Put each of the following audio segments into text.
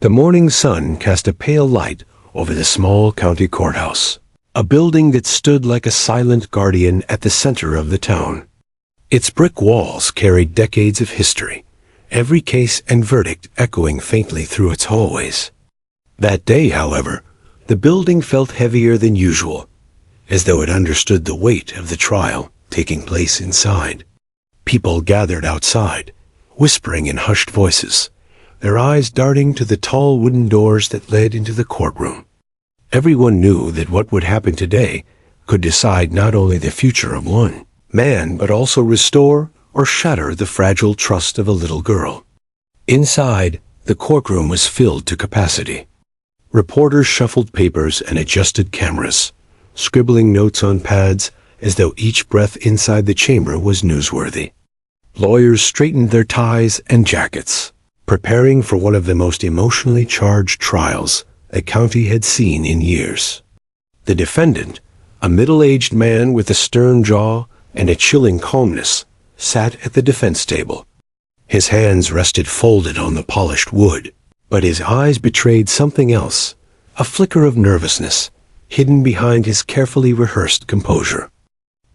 The morning sun cast a pale light over the small county courthouse, a building that stood like a silent guardian at the center of the town. Its brick walls carried decades of history, every case and verdict echoing faintly through its hallways. That day, however, the building felt heavier than usual, as though it understood the weight of the trial taking place inside. People gathered outside, whispering in hushed voices, their eyes darting to the tall wooden doors that led into the courtroom. Everyone knew that what would happen today could decide not only the future of one man, but also restore or shatter the fragile trust of a little girl. Inside, the courtroom was filled to capacity. Reporters shuffled papers and adjusted cameras, scribbling notes on pads as though each breath inside the chamber was newsworthy. Lawyers straightened their ties and jackets, preparing for one of the most emotionally charged trials the county had seen in years. The defendant, a middle-aged man with a stern jaw and a chilling calmness, sat at the defense table. His hands rested folded on the polished wood, but his eyes betrayed something else, a flicker of nervousness, hidden behind his carefully rehearsed composure.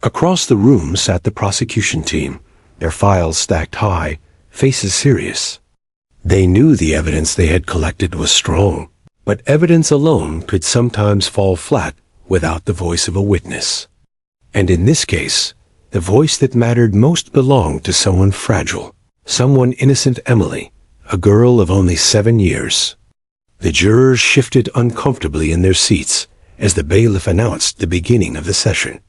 Across the room sat the prosecution team, their files stacked high, faces serious. They knew the evidence they had collected was strong, but evidence alone could sometimes fall flat without the voice of a witness. And in this case, the voice that mattered most belonged to someone fragile, someone innocent Emily, a girl of only 7 years. The jurors shifted uncomfortably in their seats as the bailiff announced the beginning of the session.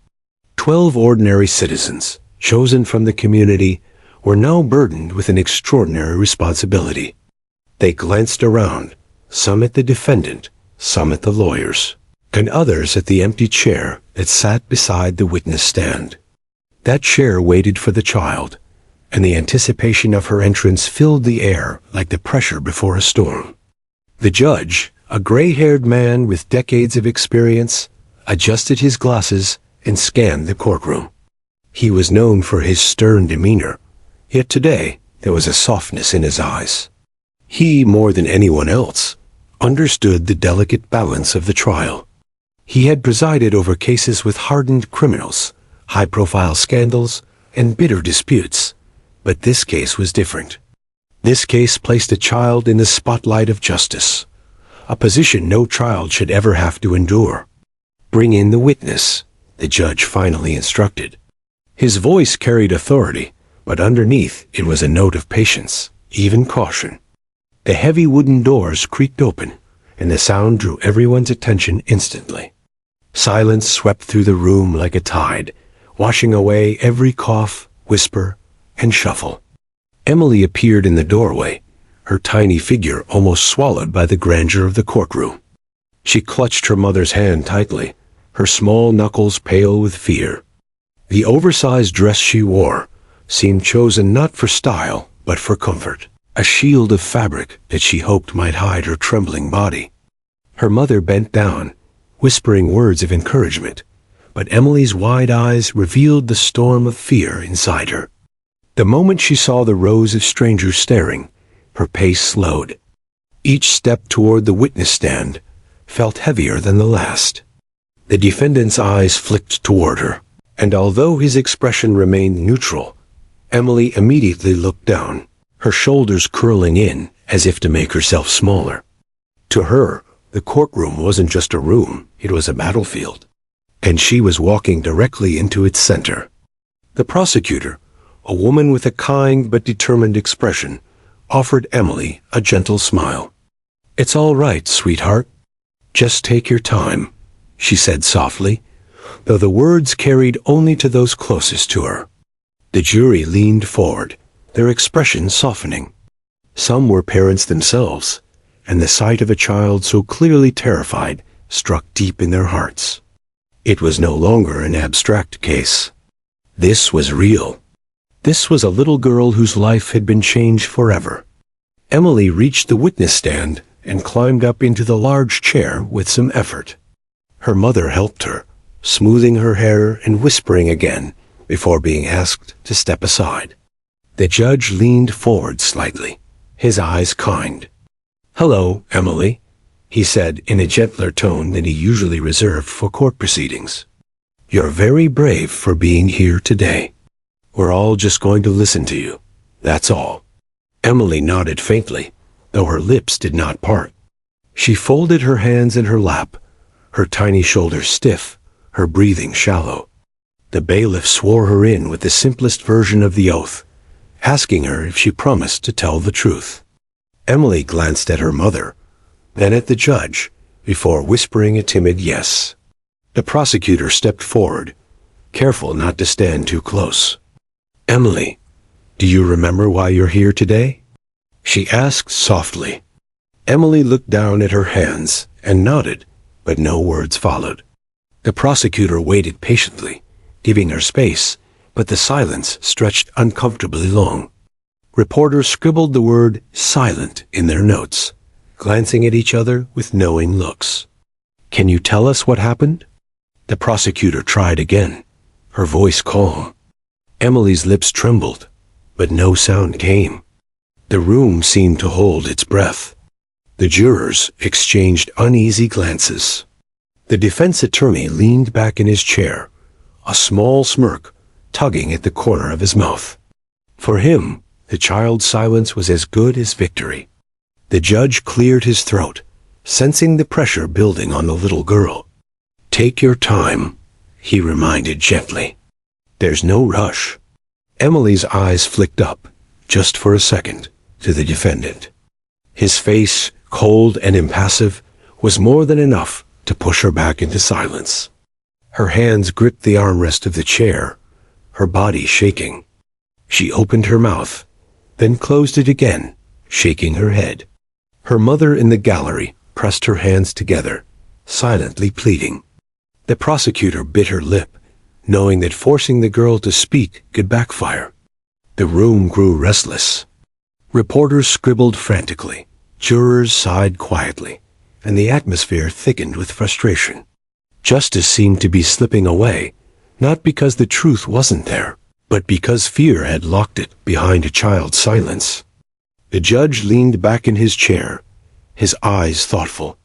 12 ordinary citizens, chosen from the community, were now burdened with an extraordinary responsibility. They glanced around, some at the defendant, some at the lawyers, and others at the empty chair that sat beside the witness stand. That chair waited for the child, and the anticipation of her entrance filled the air like the pressure before a storm. The judge, a gray-haired man with decades of experience, adjusted his glasses and scanned the courtroom. He was known for his stern demeanor, yet today there was a softness in his eyes. He, more than anyone else, understood the delicate balance of the trial. He had presided over cases with hardened criminals, high-profile scandals, and bitter disputes, but this case was different. This case placed a child in the spotlight of justice, a position no child should ever have to endure. "Bring in the witness," the judge finally instructed. His voice carried authority, but underneath it was a note of patience, even caution. The heavy wooden doors creaked open, and the sound drew everyone's attention instantly. Silence swept through the room like a tide, washing away every cough, whisper, and shuffle. Emily appeared in the doorway, her tiny figure almost swallowed by the grandeur of the courtroom. She clutched her mother's hand tightly, her small knuckles pale with fear. The oversized dress she wore seemed chosen not for style, but for comfort, a shield of fabric that she hoped might hide her trembling body. Her mother bent down, whispering words of encouragement, but Emily's wide eyes revealed the storm of fear inside her. The moment she saw the rows of strangers staring, her pace slowed. Each step toward the witness stand felt heavier than the last. The defendant's eyes flicked toward her, and although his expression remained neutral, Emily immediately looked down, her shoulders curling in as if to make herself smaller. To her, the courtroom wasn't just a room, it was a battlefield, and she was walking directly into its center. The prosecutor, a woman with a kind but determined expression, offered Emily a gentle smile. "It's all right, sweetheart. Just take your time," she said softly, though the words carried only to those closest to her. The jury leaned forward, their expressions softening. Some were parents themselves, and the sight of a child so clearly terrified struck deep in their hearts. It was no longer an abstract case. This was real. This was a little girl whose life had been changed forever. Emily reached the witness stand and climbed up into the large chair with some effort. Her mother helped her, smoothing her hair and whispering again before being asked to step aside. The judge leaned forward slightly, his eyes kind. "Hello, Emily," he said in a gentler tone than he usually reserved for court proceedings. "You're very brave for being here today. We're all just going to listen to you. That's all." Emily nodded faintly, though her lips did not part. She folded her hands in her lap, her tiny shoulders stiff, her breathing shallow. The bailiff swore her in with the simplest version of the oath, asking her if she promised to tell the truth. Emily glanced at her mother, then at the judge, before whispering a timid yes. The prosecutor stepped forward, careful not to stand too close. "Emily, do you remember why you're here today?" she asked softly. Emily looked down at her hands and nodded, but no words followed. The prosecutor waited patiently, giving her space, but the silence stretched uncomfortably long. Reporters scribbled the word silent in their notes, glancing at each other with knowing looks. "Can you tell us what happened?" The prosecutor tried again, her voice calm. Emily's lips trembled, but no sound came. The room seemed to hold its breath. The jurors exchanged uneasy glances. The defense attorney leaned back in his chair, a small smirk tugging at the corner of his mouth. For him, the child's silence was as good as victory. The judge cleared his throat, sensing the pressure building on the little girl. "Take your time," he reminded gently. "There's no rush." Emily's eyes flicked up, just for a second, to the defendant. His face, cold and impassive, was more than enough to push her back into silence. Her hands gripped the armrest of the chair, her body shaking. She opened her mouth, then closed it again, shaking her head. Her mother in the gallery pressed her hands together, silently pleading. The prosecutor bit her lip, knowing that forcing the girl to speak could backfire. The room grew restless. Reporters scribbled frantically, jurors sighed quietly, and the atmosphere thickened with frustration. Justice seemed to be slipping away, not because the truth wasn't there, but because fear had locked it behind a child's silence. The judge leaned back in his chair, his eyes thoughtful.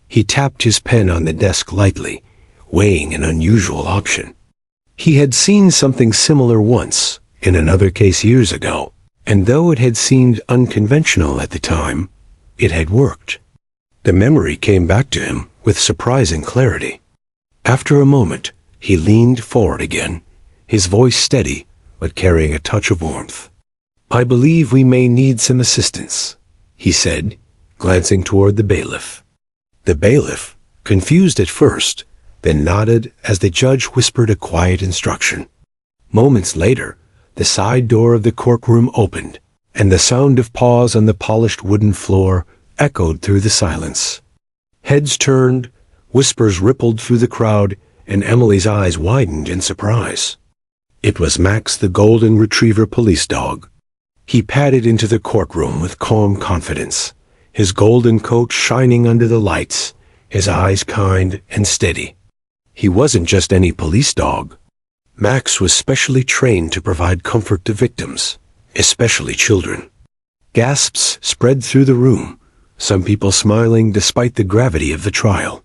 He tapped his pen on the desk lightly, weighing an unusual option. He had seen something similar once, in another case years ago, and though it had seemed unconventional at the time, it had worked. The memory came back to him with surprising clarity. After a moment, he leaned forward again, his voice steady, but carrying a touch of warmth. "I believe we may need some assistance," he said, glancing toward the bailiff. The bailiff, confused at first, then nodded as the judge whispered a quiet instruction. Moments later, the side door of the courtroom opened, and the sound of paws on the polished wooden floor echoed through the silence. Heads turned, whispers rippled through the crowd, and Emily's eyes widened in surprise. It was Max, the golden retriever police dog. He padded into the courtroom with calm confidence, his golden coat shining under the lights, his eyes kind and steady. He wasn't just any police dog. Max was specially trained to provide comfort to victims, especially children. Gasps spread through the room, some people smiling despite the gravity of the trial.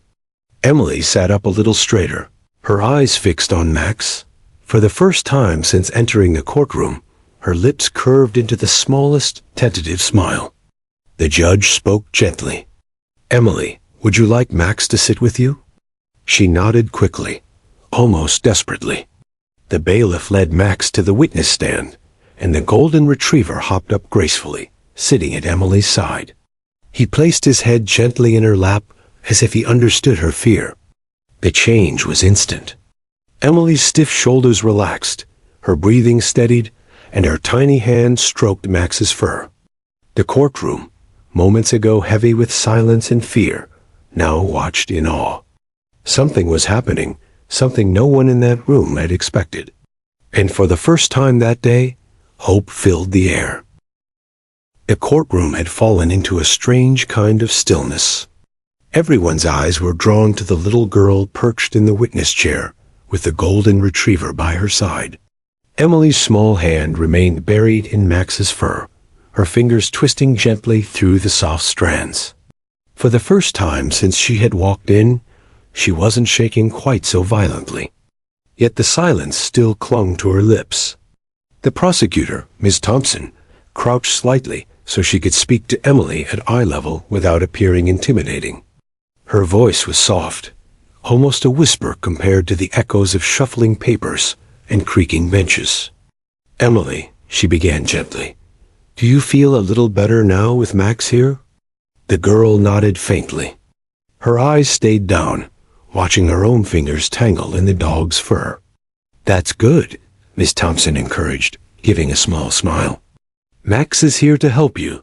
Emily sat up a little straighter, her eyes fixed on Max. For the first time since entering the courtroom, her lips curved into the smallest tentative smile. The judge spoke gently. "Emily, would you like Max to sit with you?" She nodded quickly, almost desperately. The bailiff led Max to the witness stand, and the golden retriever hopped up gracefully, sitting at Emily's side. He placed his head gently in her lap, as if he understood her fear. The change was instant. Emily's stiff shoulders relaxed, her breathing steadied, and her tiny hand stroked Max's fur. The courtroom, moments ago heavy with silence and fear, now watched in awe. Something was happening, something no one in that room had expected. And for the first time that day, hope filled the air. The courtroom had fallen into a strange kind of stillness. Everyone's eyes were drawn to the little girl perched in the witness chair, with the golden retriever by her side. Emily's small hand remained buried in Max's fur, her fingers twisting gently through the soft strands. For the first time since she had walked in, she wasn't shaking quite so violently. Yet the silence still clung to her lips. The prosecutor, Miss Thompson, crouched slightly so she could speak to Emily at eye level without appearing intimidating. Her voice was soft, almost a whisper compared to the echoes of shuffling papers and creaking benches. "Emily," she began gently, "do you feel a little better now with Max here?" The girl nodded faintly. Her eyes stayed down, watching her own fingers tangle in the dog's fur. "That's good," Miss Thompson encouraged, giving a small smile. "Max is here to help you.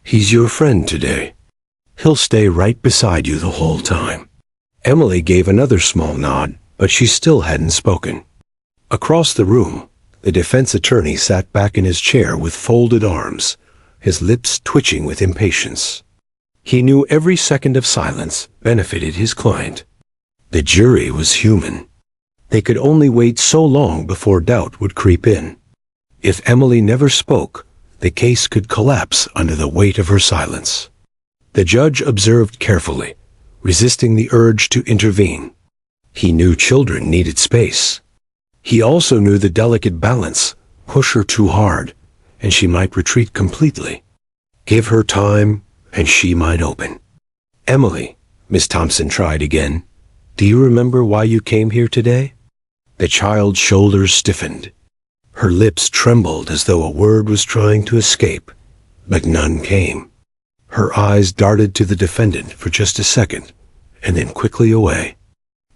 He's your friend today. He'll stay right beside you the whole time." Emily gave another small nod, but she still hadn't spoken. Across the room, the defense attorney sat back in his chair with folded arms, his lips twitching with impatience. He knew every second of silence benefited his client. The jury was human. They could only wait so long before doubt would creep in. If Emily never spoke, the case could collapse under the weight of her silence. The judge observed carefully, resisting the urge to intervene. He knew children needed space. He also knew the delicate balance: push her too hard, and she might retreat completely. Give her time, and she might open. "Emily," Miss Thompson tried again, "do you remember why you came here today?" The child's shoulders stiffened. Her lips trembled as though a word was trying to escape, but none came. Her eyes darted to the defendant for just a second, and then quickly away.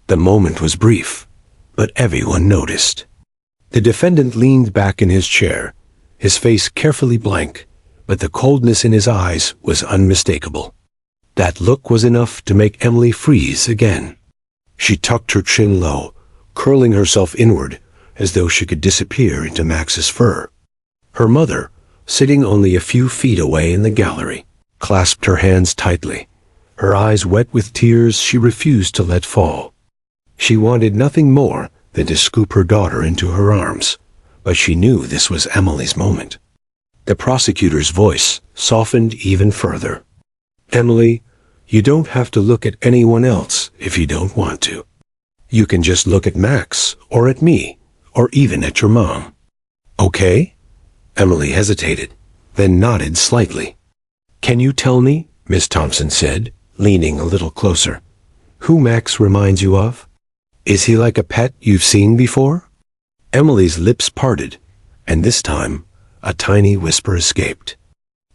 The moment was brief, but everyone noticed. The defendant leaned back in his chair, his face carefully blank, but the coldness in his eyes was unmistakable. That look was enough to make Emily freeze again. She tucked her chin low, curling herself inward as though she could disappear into Max's fur. Her mother, sitting only a few feet away in the gallery, clasped her hands tightly, her eyes wet with tears she refused to let fall. She wanted nothing more than to scoop her daughter into her arms, but she knew this was Emily's moment. The prosecutor's voice softened even further. "Emily, you don't have to look at anyone else if you don't want to. You can just look at Max, or at me, or even at your mom. Okay?" Emily hesitated, then nodded slightly. "Can you tell me," Miss Thompson said, leaning a little closer, "who Max reminds you of? Is he like a pet you've seen before?" Emily's lips parted, and this time a tiny whisper escaped.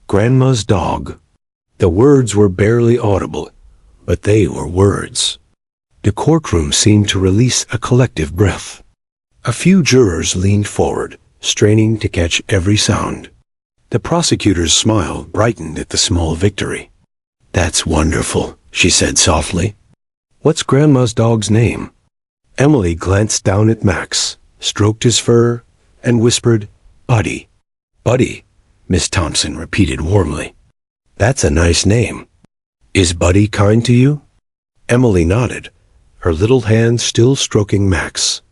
"Grandma's dog." The words were barely audible, but they were words. The courtroom seemed to release a collective breath. A few jurors leaned forward, straining to catch every sound. The prosecutor's smile brightened at the small victory. "That's wonderful," she said softly. "What's Grandma's dog's name?" Emily glanced down at Max, stroked his fur, and whispered, "Buddy." "Buddy," Miss Thompson repeated warmly. "That's a nice name. Is Buddy kind to you?" Emily nodded, her little hand still stroking Max.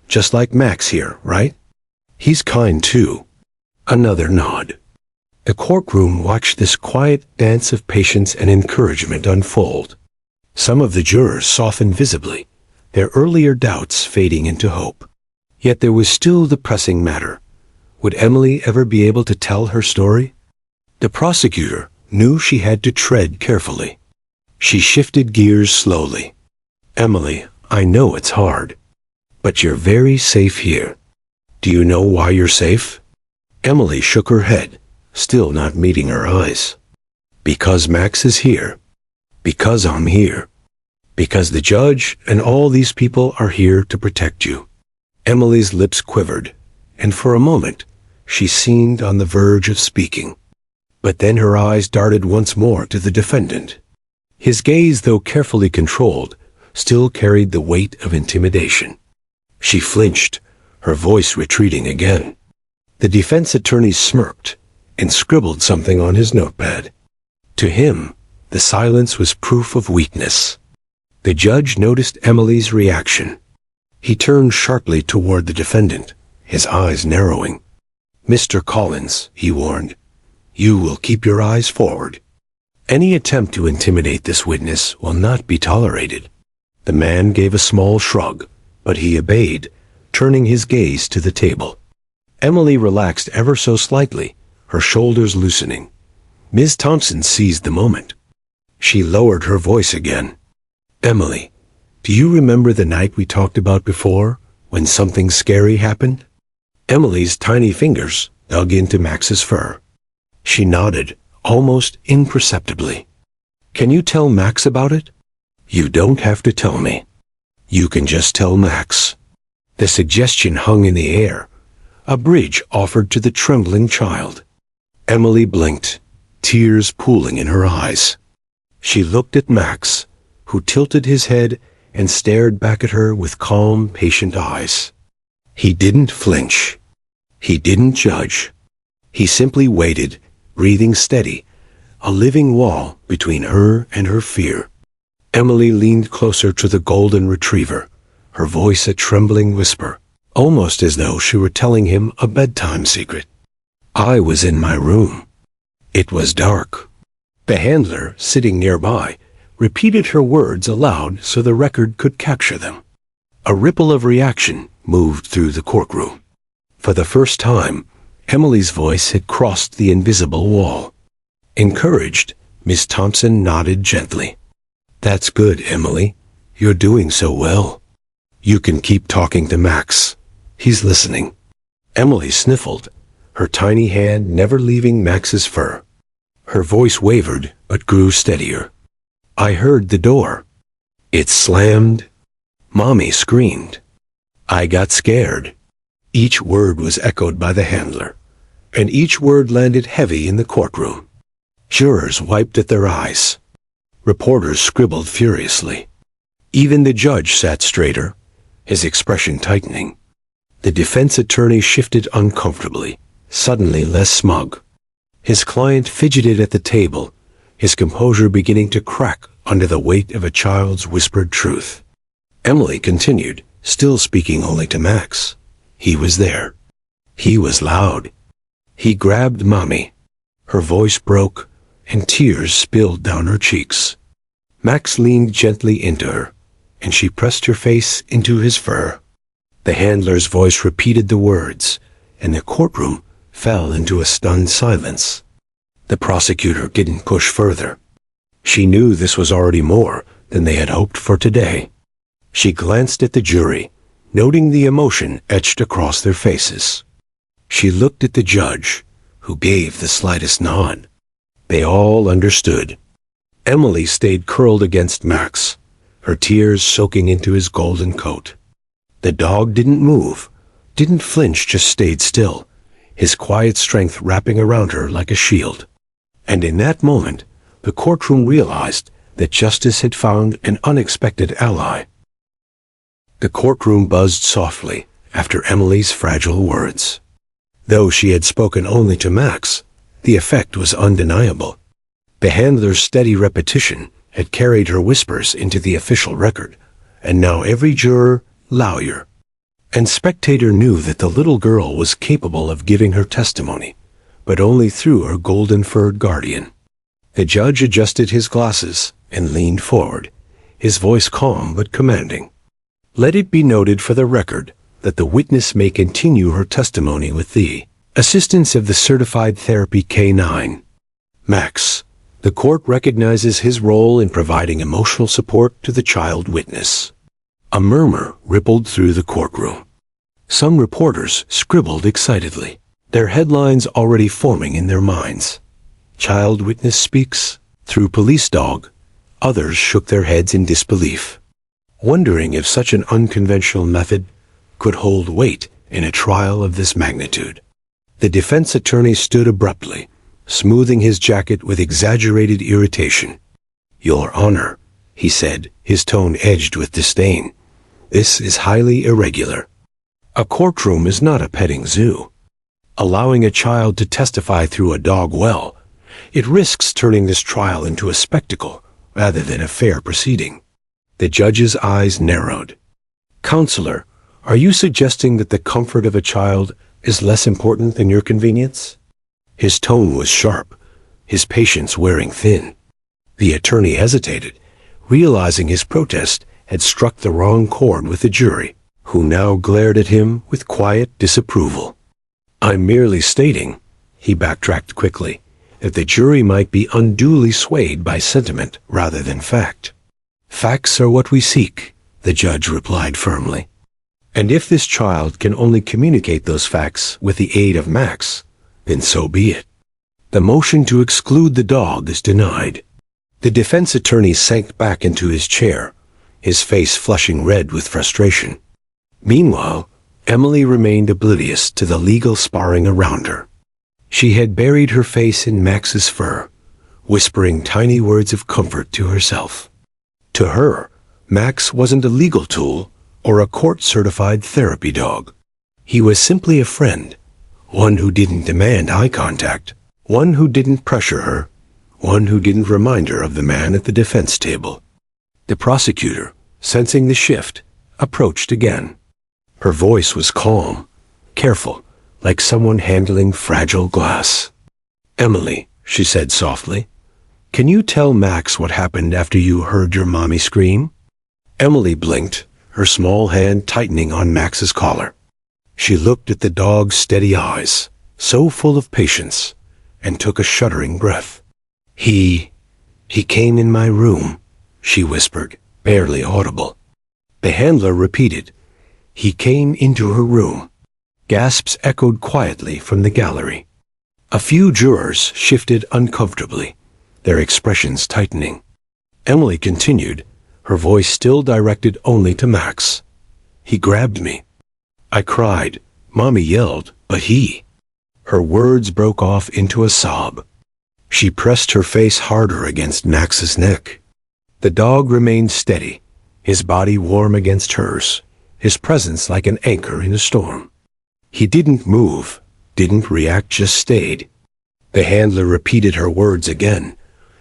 "Just like Max here, right?" "He's kind too." Another nod. The courtroom watched this quiet dance of patience and encouragement unfold. Some of the jurors softened visibly, their earlier doubts fading into hope. Yet there was still the pressing matter. Would Emily ever be able to tell her story? The prosecutor knew she had to tread carefully. She shifted gears slowly. "Emily, I know it's hard, but you're very safe here. Do you know why you're safe?" Emily shook her head, still not meeting her eyes. "Because Max is here. Because I'm here. Because the judge and all these people are here to protect you." Emily's lips quivered, and for a moment, she seemed on the verge of speaking. But then her eyes darted once more to the defendant. His gaze, though carefully controlled, still carried the weight of intimidation. She flinched, her voice retreating again. The defense attorney smirked and scribbled something on his notepad. To him, the silence was proof of weakness. The judge noticed Emily's reaction. He turned sharply toward the defendant, his eyes narrowing. "Mr. Collins," he warned, "you will keep your eyes forward." Any attempt to intimidate this witness will not be tolerated. The man gave a small shrug, but he obeyed, turning his gaze to the table. Emily relaxed ever so slightly, her shoulders loosening. Ms. Thompson seized the moment. She lowered her voice again. "Emily, do you remember the night we talked about before, when something scary happened?" Emily's tiny fingers dug into Max's fur. She nodded, almost imperceptibly. "Can you tell Max about it?" "You don't have to tell me. You can just tell Max." The suggestion hung in the air, a bridge offered to the trembling child. Emily blinked, tears pooling in her eyes. She looked at Max, who tilted his head and stared back at her with calm, patient eyes. He didn't flinch. He didn't judge. He simply waited, breathing steady, a living wall between her and her fear. Emily leaned closer to the golden retriever, her voice a trembling whisper, almost as though she were telling him a bedtime secret. "I was in my room. It was dark." The handler, sitting nearby, repeated her words aloud so the record could capture them. A ripple of reaction moved through the courtroom. For the first time, Emily's voice had crossed the invisible wall. Encouraged, Miss Thompson nodded gently. "That's good, Emily. You're doing so well. You can keep talking to Max. He's listening." Emily sniffled, her tiny hand never leaving Max's fur. Her voice wavered, but grew steadier. "I heard the door. It slammed. Mommy screamed. I got scared." Each word was echoed by the handler, and each word landed heavy in the courtroom. Jurors wiped at their eyes. Reporters scribbled furiously. Even the judge sat straighter, his expression tightening. The defense attorney shifted uncomfortably, suddenly less smug. His client fidgeted at the table, his composure beginning to crack under the weight of a child's whispered truth. Emily continued, still speaking only to Max. He was there. He was loud. He grabbed Mommy. Her voice broke, and tears spilled down her cheeks. Max leaned gently into her, and she pressed her face into his fur. The handler's voice repeated the words, and the courtroom fell into a stunned silence. The prosecutor didn't push further. She knew this was already more than they had hoped for today. She glanced at the jury, noting the emotion etched across their faces. She looked at the judge, who gave the slightest nod. They all understood. Emily stayed curled against Max, her tears soaking into his golden coat. The dog didn't move, didn't flinch, just stayed still, his quiet strength wrapping around her like a shield. And in that moment, the courtroom realized that justice had found an unexpected ally. The courtroom buzzed softly after Emily's fragile words. Though she had spoken only to Max, the effect was undeniable. The handler's steady repetition had carried her whispers into the official record, and now every juror, lawyer, and spectator knew that the little girl was capable of giving her testimony, but only through her golden-furred guardian. The judge adjusted his glasses and leaned forward, his voice calm but commanding. "Let it be noted for the record that the witness may continue her testimony with the assistance of the certified therapy K9. Max, the court recognizes his role in providing emotional support to the child witness." A murmur rippled through the courtroom. Some reporters scribbled excitedly, their headlines already forming in their minds. "Child witness speaks through police dog." Others shook their heads in disbelief, wondering if such an unconventional method could hold weight in a trial of this magnitude. The defense attorney stood abruptly, smoothing his jacket with exaggerated irritation. "Your Honor," he said, his tone edged with disdain, "this is highly irregular. A courtroom is not a petting zoo. Allowing a child to testify through a dog, well, it risks turning this trial into a spectacle rather than a fair proceeding." The judge's eyes narrowed. "Counselor, are you suggesting that the comfort of a child is less important than your convenience?" His tone was sharp, his patience wearing thin. The attorney hesitated, realizing his protest had struck the wrong chord with the jury, who now glared at him with quiet disapproval. "I'm merely stating," he backtracked quickly, "that the jury might be unduly swayed by sentiment rather than fact." "Facts are what we seek," the judge replied firmly. "And if this child can only communicate those facts with the aid of Max, then so be it." The motion to exclude the dog is denied. The defense attorney sank back into his chair, his face flushing red with frustration. Meanwhile, Emily remained oblivious to the legal sparring around her. She had buried her face in Max's fur, whispering tiny words of comfort to herself. To her, Max wasn't a legal tool or a court-certified therapy dog. He was simply a friend, one who didn't demand eye contact, one who didn't pressure her, one who didn't remind her of the man at the defense table. The prosecutor, sensing the shift, approached again. Her voice was calm, careful, like someone handling fragile glass. "Emily," she said softly, "can you tell Max what happened after you heard your mommy scream?" Emily blinked, her small hand tightening on Max's collar. She looked at the dog's steady eyes, so full of patience, and took a shuddering breath. He came in my room," she whispered, barely audible. The handler repeated, "He came into her room." Gasps echoed quietly from the gallery. A few jurors shifted uncomfortably, their expressions tightening. Emily continued, her voice still directed only to Max. "He grabbed me. I cried. Mommy yelled, but he—" Her words broke off into a sob. She pressed her face harder against Max's neck. The dog remained steady, his body warm against hers, his presence like an anchor in a storm. He didn't move, didn't react, just stayed. The handler repeated her words again,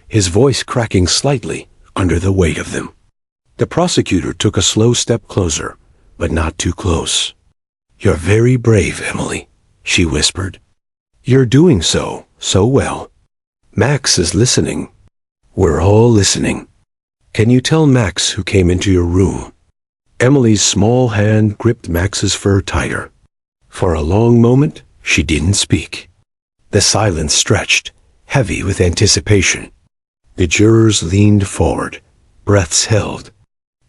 his voice cracking slightly under the weight of them. The prosecutor took a slow step closer, but not too close. "You're very brave, Emily," she whispered. "You're doing so well. Max is listening. We're all listening. Can you tell Max who came into your room?" Emily's small hand gripped Max's fur tighter. For a long moment, she didn't speak. The silence stretched, heavy with anticipation. The jurors leaned forward, breaths held.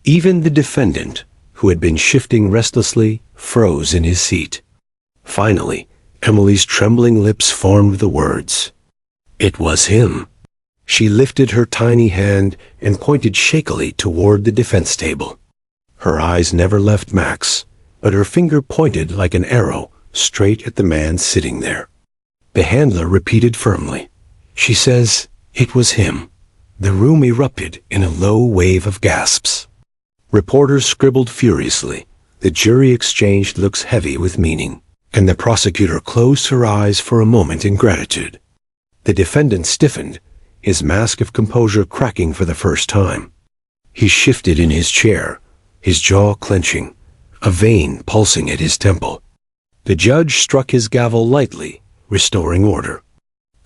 Even the defendant, who had been shifting restlessly, froze in his seat. Finally, Emily's trembling lips formed the words. It was him. She lifted her tiny hand and pointed shakily toward the defense table. Her eyes never left Max, but her finger pointed like an arrow straight at the man sitting there. The handler repeated firmly. "She says it was him." The room erupted in a low wave of gasps. Reporters scribbled furiously. The jury exchanged looks heavy with meaning, and the prosecutor closed her eyes for a moment in gratitude. The defendant stiffened, his mask of composure cracking for the first time. He shifted in his chair, his jaw clenching, a vein pulsing at his temple. The judge struck his gavel lightly, restoring order.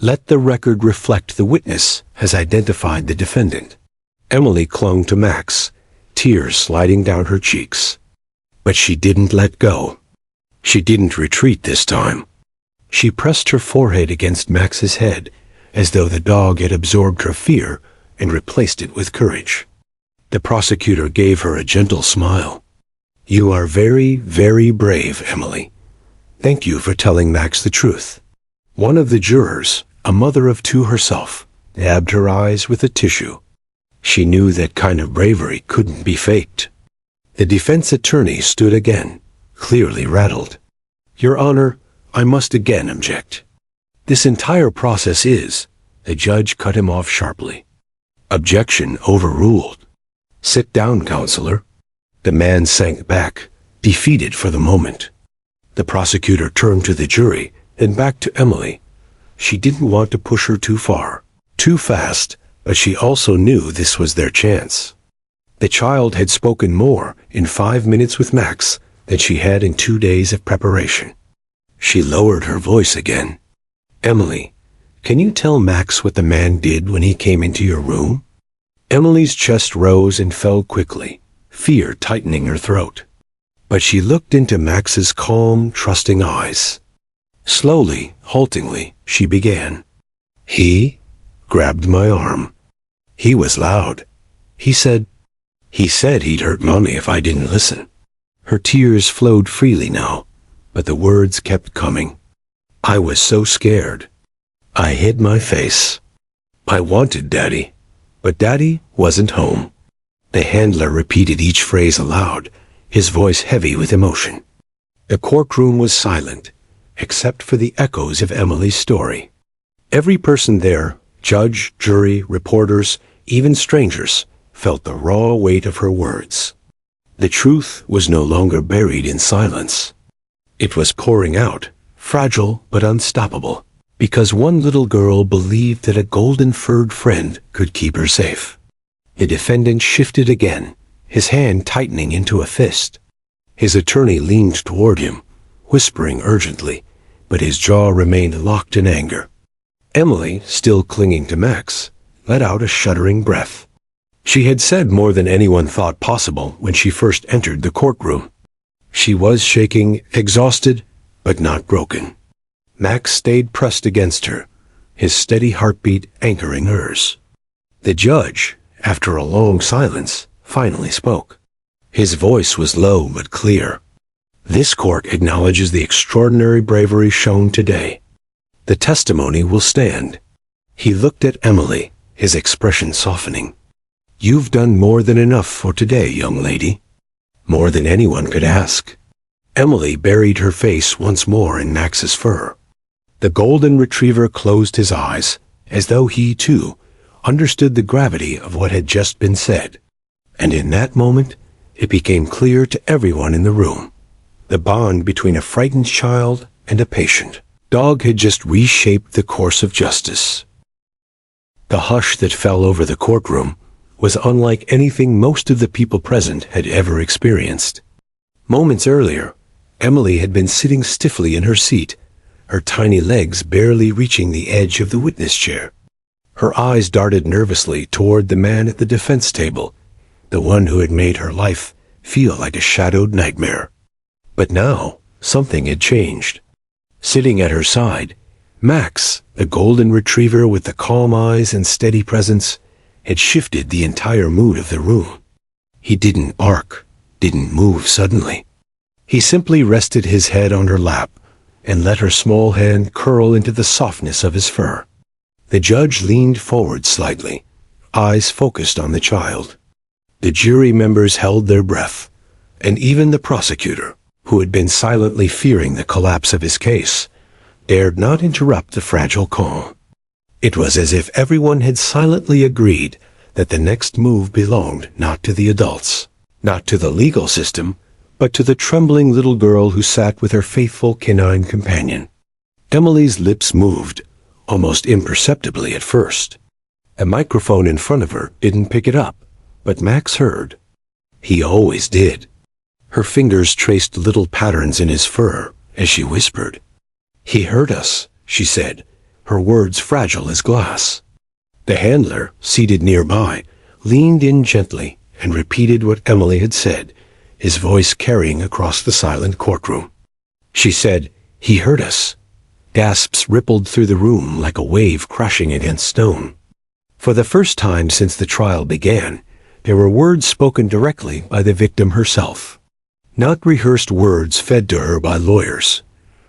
"Let the record reflect the witness has identified the defendant." Emily clung to Max, tears sliding down her cheeks. But she didn't let go. She didn't retreat this time. She pressed her forehead against Max's head, as though the dog had absorbed her fear and replaced it with courage. The prosecutor gave her a gentle smile. "You are very, very brave, Emily. Thank you for telling Max the truth." One of the jurors, a mother of two herself, dabbed her eyes with a tissue. She knew that kind of bravery couldn't be faked. The defense attorney stood again, clearly rattled. "Your Honor, I must again object. This entire process is—" The judge cut him off sharply. "Objection overruled. Sit down, counselor." The man sank back, defeated for the moment. The prosecutor turned to the jury, then back to Emily. She didn't want to push her too far, too fast, but she also knew this was their chance. The child had spoken more in 5 minutes with Max than she had in 2 days of preparation. She lowered her voice again. "Emily, can you tell Max what the man did when he came into your room?" Emily's chest rose and fell quickly, fear tightening her throat. But she looked into Max's calm, trusting eyes. Slowly, haltingly, she began. He grabbed my arm. He was loud. He said he'd hurt Mommy if I didn't listen. Her tears flowed freely now, but the words kept coming. I was so scared. I hid my face. I wanted Daddy, but Daddy wasn't home. The handler repeated each phrase aloud, his voice heavy with emotion. The courtroom was silent, except for the echoes of Emily's story. Every person there, judge, jury, reporters, even strangers, felt the raw weight of her words. The truth was no longer buried in silence. It was pouring out, fragile but unstoppable, because one little girl believed that a golden-furred friend could keep her safe. The defendant shifted again, his hand tightening into a fist. His attorney leaned toward him, whispering urgently, but his jaw remained locked in anger. Emily, still clinging to Max, let out a shuddering breath. She had said more than anyone thought possible when she first entered the courtroom. She was shaking, exhausted, but not broken. Max stayed pressed against her, his steady heartbeat anchoring hers. The judge, after a long silence, finally spoke. His voice was low but clear. This court acknowledges the extraordinary bravery shown today. The testimony will stand. He looked at Emily, his expression softening. You've done more than enough for today, young lady. More than anyone could ask. Emily buried her face once more in Max's fur. The golden retriever closed his eyes, as though he, too, understood the gravity of what had just been said. And in that moment, it became clear to everyone in the room. The bond between a frightened child and a patient dog had just reshaped the course of justice. The hush that fell over the courtroom was unlike anything most of the people present had ever experienced. Moments earlier, Emily had been sitting stiffly in her seat, her tiny legs barely reaching the edge of the witness chair. Her eyes darted nervously toward the man at the defense table, the one who had made her life feel like a shadowed nightmare. But now, something had changed. Sitting at her side, Max, the golden retriever with the calm eyes and steady presence, had shifted the entire mood of the room. He didn't bark, didn't move suddenly. He simply rested his head on her lap and let her small hand curl into the softness of his fur. The judge leaned forward slightly, eyes focused on the child. The jury members held their breath, and even the prosecutor, who had been silently fearing the collapse of his case, dared not interrupt the fragile calm. It was as if everyone had silently agreed that the next move belonged not to the adults, not to the legal system, but to the trembling little girl who sat with her faithful canine companion. Emily's lips moved, almost imperceptibly at first. A microphone in front of her didn't pick it up, but Max heard. He always did. Her fingers traced little patterns in his fur as she whispered. He heard us, she said, her words fragile as glass. The handler, seated nearby, leaned in gently and repeated what Emily had said, his voice carrying across the silent courtroom. She said, he heard us. Gasps rippled through the room like a wave crashing against stone. For the first time since the trial began, there were words spoken directly by the victim herself. Not rehearsed words fed to her by lawyers,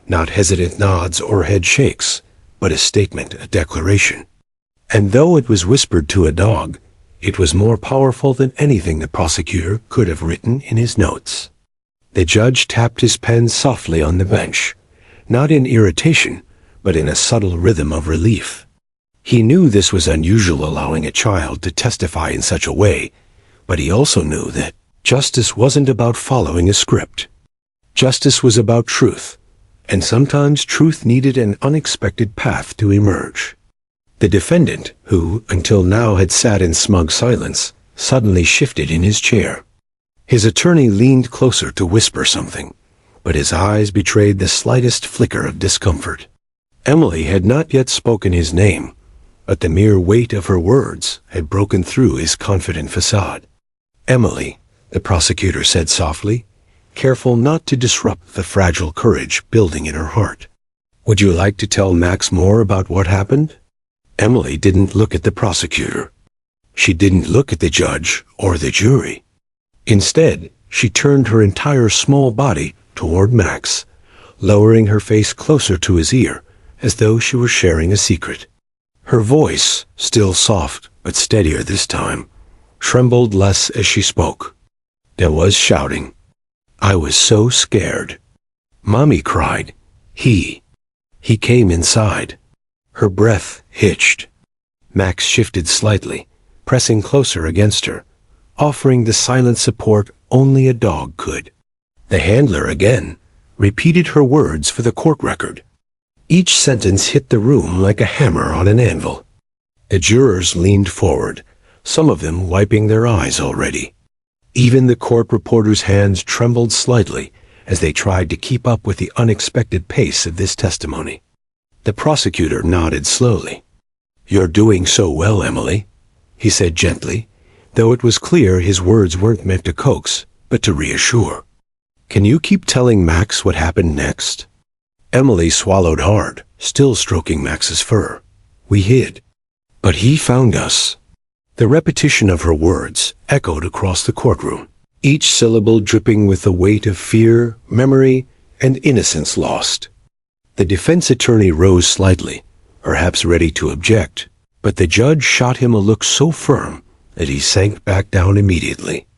not hesitant nods or head shakes, but a statement, a declaration. And though it was whispered to a dog, it was more powerful than anything the prosecutor could have written in his notes. The judge tapped his pen softly on the bench, not in irritation, but in a subtle rhythm of relief. He knew this was unusual, allowing a child to testify in such a way, but he also knew that justice wasn't about following a script. Justice was about truth, and sometimes truth needed an unexpected path to emerge. The defendant, who until now had sat in smug silence, suddenly shifted in his chair. His attorney leaned closer to whisper something, but his eyes betrayed the slightest flicker of discomfort. Emily had not yet spoken his name, but the mere weight of her words had broken through his confident facade. "Emily," the prosecutor said softly, careful not to disrupt the fragile courage building in her heart. "Would you like to tell Max more about what happened?" Emily didn't look at the prosecutor. She didn't look at the judge or the jury. Instead, she turned her entire small body toward Max, lowering her face closer to his ear, as though she were sharing a secret. Her voice, still soft but steadier this time, trembled less as she spoke. There was shouting. "I was so scared." Mommy cried. He came inside." Her breath hitched. Max shifted slightly, pressing closer against her, offering the silent support only a dog could. The handler again repeated her words for the court record. Each sentence hit the room like a hammer on an anvil. The jurors leaned forward, some of them wiping their eyes already. Even the court reporters' hands trembled slightly as they tried to keep up with the unexpected pace of this testimony. The prosecutor nodded slowly. "You're doing so well, Emily," he said gently, though it was clear his words weren't meant to coax, but to reassure. "Can you keep telling Max what happened next?" Emily swallowed hard, still stroking Max's fur. "We hid. But he found us." The repetition of her words echoed across the courtroom, each syllable dripping with the weight of fear, memory, and innocence lost. The defense attorney rose slightly, perhaps ready to object, but the judge shot him a look so firm that he sank back down immediately.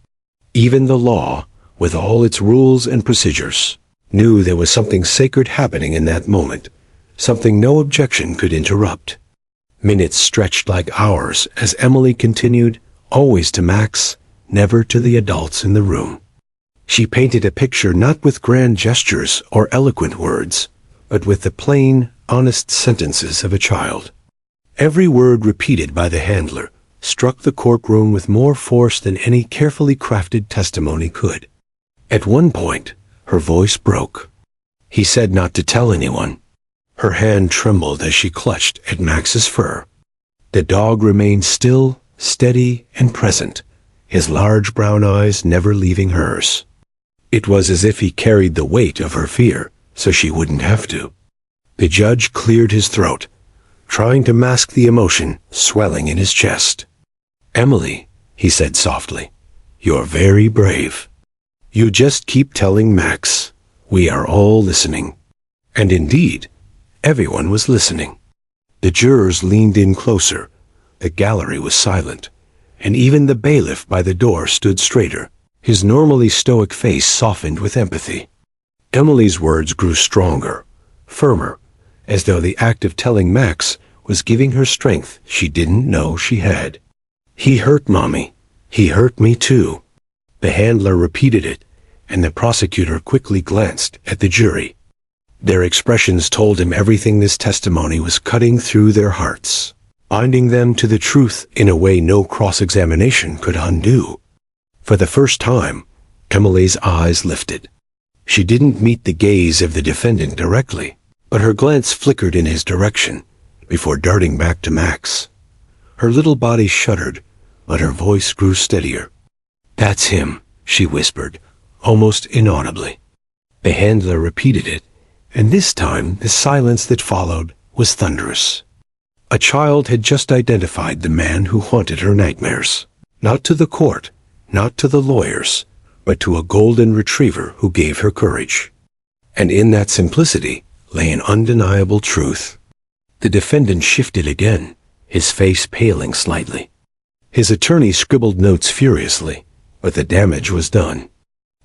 Even the law, with all its rules and procedures, knew there was something sacred happening in that moment, something no objection could interrupt. Minutes stretched like hours as Emily continued, always to Max, never to the adults in the room. She painted a picture not with grand gestures or eloquent words, but with the plain, honest sentences of a child. Every word repeated by the handler struck the courtroom with more force than any carefully crafted testimony could. At one point, her voice broke. "He said not to tell anyone." Her hand trembled as she clutched at Max's fur. The dog remained still, steady, and present, his large brown eyes never leaving hers. It was as if he carried the weight of her fear, so she wouldn't have to. The judge cleared his throat, trying to mask the emotion swelling in his chest. "Emily," he said softly, "you're very brave. You just keep telling Max. We are all listening." And indeed, everyone was listening. The jurors leaned in closer. The gallery was silent, and even the bailiff by the door stood straighter, his normally stoic face softened with empathy. Emily's words grew stronger, firmer, as though the act of telling Max was giving her strength she didn't know she had. "He hurt Mommy. He hurt me too." The handler repeated it, and the prosecutor quickly glanced at the jury. Their expressions told him everything this testimony was cutting through their hearts, binding them to the truth in a way no cross-examination could undo. For the first time, Emily's eyes lifted. She didn't meet the gaze of the defendant directly, but her glance flickered in his direction before darting back to Max. Her little body shuddered, but her voice grew steadier. "That's him," she whispered, almost inaudibly. The handler repeated it, and this time the silence that followed was thunderous. A child had just identified the man who haunted her nightmares, not to the court, not to the lawyers, but to a golden retriever who gave her courage. And in that simplicity lay an undeniable truth. The defendant shifted again, his face paling slightly. His attorney scribbled notes furiously, but the damage was done.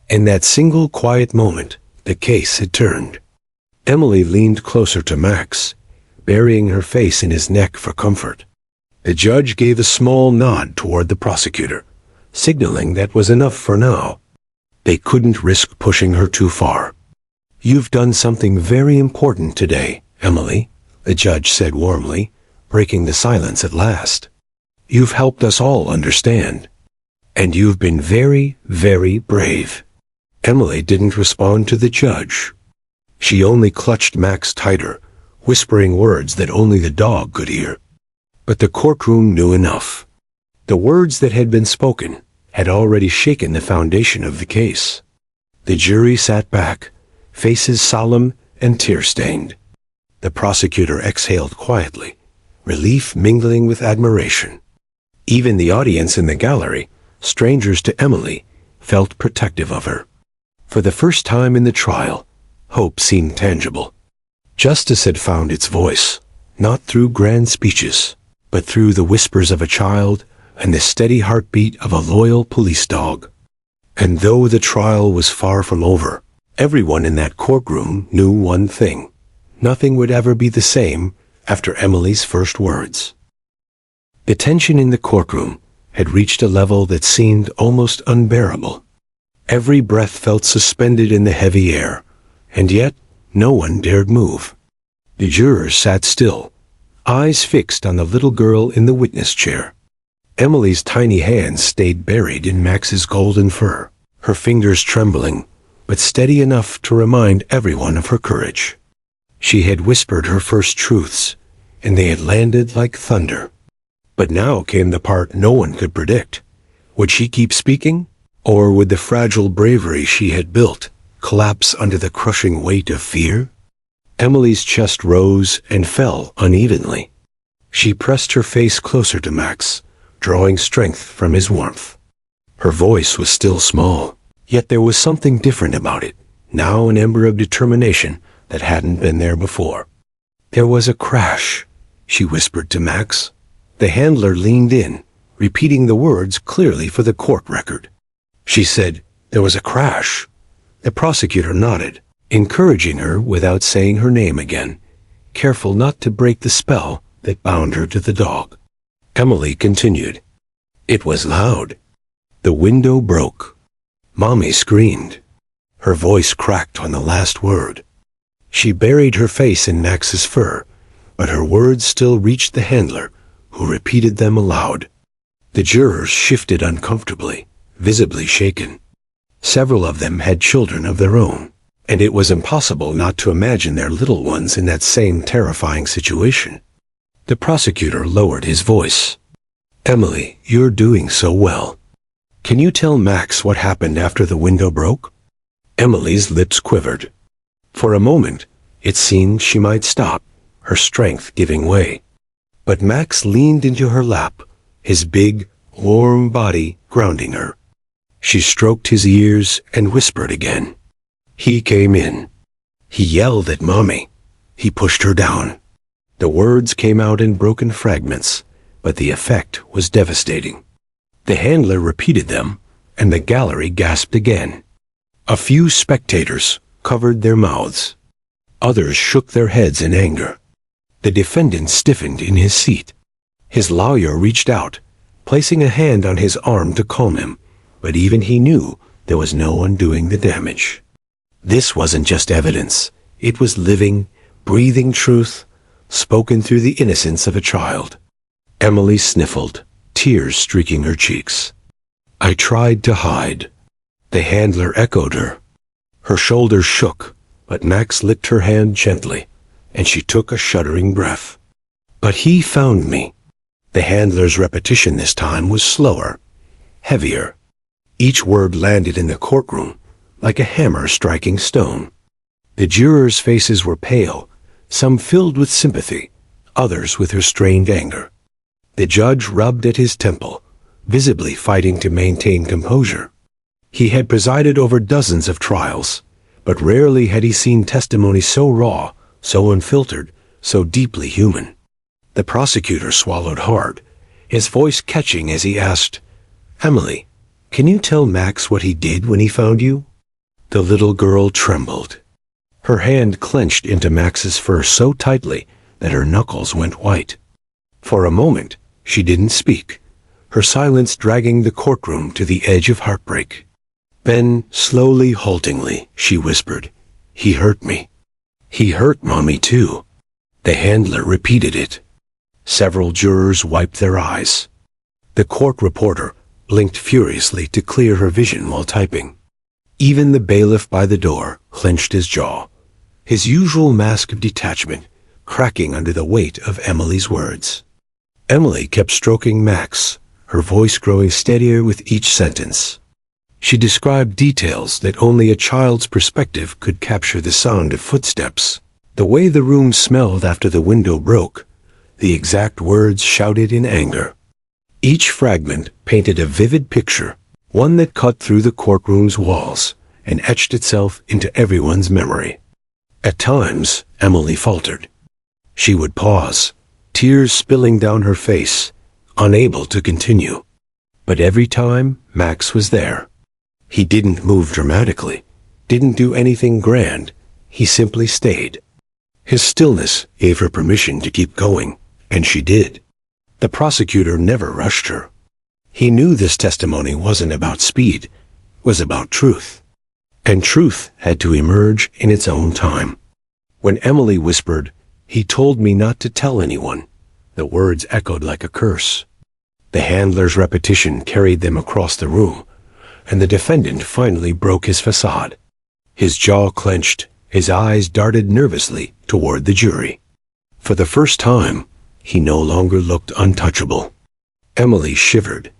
In that single quiet moment, the case had turned. Emily leaned closer to Max, burying her face in his neck for comfort. The judge gave a small nod toward the prosecutor, signaling that was enough for now. They couldn't risk pushing her too far. "You've done something very important today, Emily," the judge said warmly, breaking the silence at last. "You've helped us all understand. And you've been very, very brave." Emily didn't respond to the judge. She only clutched Max tighter, whispering words that only the dog could hear. But the courtroom knew enough. The words that had been spoken had already shaken the foundation of the case. The jury sat back, faces solemn and tear-stained. The prosecutor exhaled quietly, relief mingling with admiration. Even the audience in the gallery, strangers to Emily, felt protective of her. For the first time in the trial, hope seemed tangible. Justice had found its voice, not through grand speeches, but through the whispers of a child and the steady heartbeat of a loyal police dog. And though the trial was far from over, everyone in that courtroom knew one thing: nothing would ever be the same after Emily's first words. The tension in the courtroom had reached a level that seemed almost unbearable. Every breath felt suspended in the heavy air, and yet no one dared move. The jurors sat still, eyes fixed on the little girl in the witness chair. Emily's tiny hands stayed buried in Max's golden fur, her fingers trembling, but steady enough to remind everyone of her courage. She had whispered her first truths, and they had landed like thunder. But now came the part no one could predict. Would she keep speaking, or would the fragile bravery she had built collapse under the crushing weight of fear? Emily's chest rose and fell unevenly. She pressed her face closer to Max, drawing strength from his warmth. Her voice was still small, yet there was something different about it, now an ember of determination that hadn't been there before. There was a crash, she whispered to Max. The handler leaned in, repeating the words clearly for the court record. She said, "There was a crash." The prosecutor nodded, encouraging her without saying her name again, careful not to break the spell that bound her to the dog. Emily continued. "It was loud. The window broke. Mommy screamed." Her voice cracked on the last word. She buried her face in Max's fur, but her words still reached the handler, who repeated them aloud. The jurors shifted uncomfortably, visibly shaken. Several of them had children of their own, and it was impossible not to imagine their little ones in that same terrifying situation. The prosecutor lowered his voice. "Emily, you're doing so well. Can you tell Max what happened after the window broke?" Emily's lips quivered. For a moment, it seemed she might stop, her strength giving way. But Max leaned into her lap, his big, warm body grounding her. She stroked his ears and whispered again. He came in. He yelled at Mommy. He pushed her down. The words came out in broken fragments, but the effect was devastating. The handler repeated them, and the gallery gasped again. A few spectators covered their mouths. Others shook their heads in anger. The defendant stiffened in his seat. His lawyer reached out, placing a hand on his arm to calm him, but even he knew there was no undoing the damage. This wasn't just evidence. It was living, breathing truth, spoken through the innocence of a child. Emily sniffled, tears streaking her cheeks. I tried to hide. The handler echoed her. Her shoulders shook, but Max licked her hand gently, and she took a shuddering breath. But he found me. The handler's repetition this time was slower, heavier. Each word landed in the courtroom like a hammer striking stone. The jurors' faces were pale, some filled with sympathy, others with restrained anger. The judge rubbed at his temple, visibly fighting to maintain composure. He had presided over dozens of trials, but rarely had he seen testimony so raw, so unfiltered, so deeply human. The prosecutor swallowed hard, his voice catching as he asked, Emily, can you tell Max what he did when he found you? The little girl trembled. Her hand clenched into Max's fur so tightly that her knuckles went white. For a moment, she didn't speak, her silence dragging the courtroom to the edge of heartbreak. Then, slowly, haltingly, she whispered, He hurt me. He hurt Mommy too. The handler repeated it. Several jurors wiped their eyes. The court reporter blinked furiously to clear her vision while typing. Even the bailiff by the door clenched his jaw, his usual mask of detachment cracking under the weight of Emily's words. Emily kept stroking Max, her voice growing steadier with each sentence. She described details that only a child's perspective could capture: the sound of footsteps, the way the room smelled after the window broke, the exact words shouted in anger. Each fragment painted a vivid picture, one that cut through the courtroom's walls and etched itself into everyone's memory. At times, Emily faltered. She would pause, tears spilling down her face, unable to continue. But every time, Max was there. He didn't move dramatically, didn't do anything grand. He simply stayed. His stillness gave her permission to keep going, and she did. The prosecutor never rushed her. He knew this testimony wasn't about speed, it was about truth. And truth had to emerge in its own time. When Emily whispered, "He told me not to tell anyone," the words echoed like a curse. The handler's repetition carried them across the room, and the defendant finally broke his facade. His jaw clenched, his eyes darted nervously toward the jury. For the first time, he no longer looked untouchable. Emily shivered,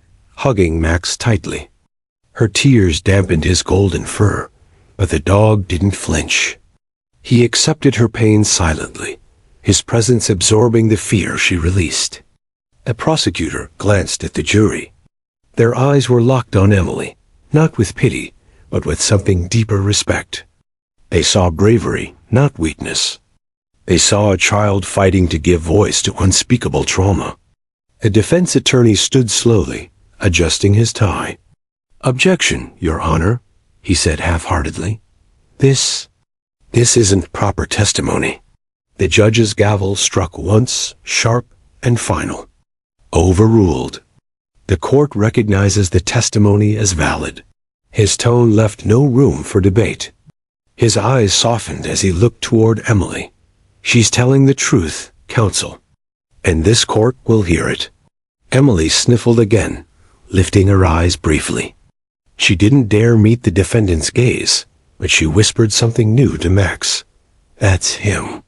hugging Max tightly. Her tears dampened his golden fur, but the dog didn't flinch. He accepted her pain silently, his presence absorbing the fear she released. The prosecutor glanced at the jury. Their eyes were locked on Emily, not with pity, but with something deeper: respect. They saw bravery, not weakness. They saw a child fighting to give voice to unspeakable trauma. A defense attorney stood slowly, adjusting his tie. "Objection, Your Honor," he said half-heartedly. This isn't proper testimony." The judge's gavel struck once, sharp and final. Overruled. The court recognizes the testimony as valid. His tone left no room for debate. His eyes softened as he looked toward Emily. "She's telling the truth, counsel, and this court will hear it." Emily sniffled again, lifting her eyes briefly. She didn't dare meet the defendant's gaze, but she whispered something new to Max. "That's him."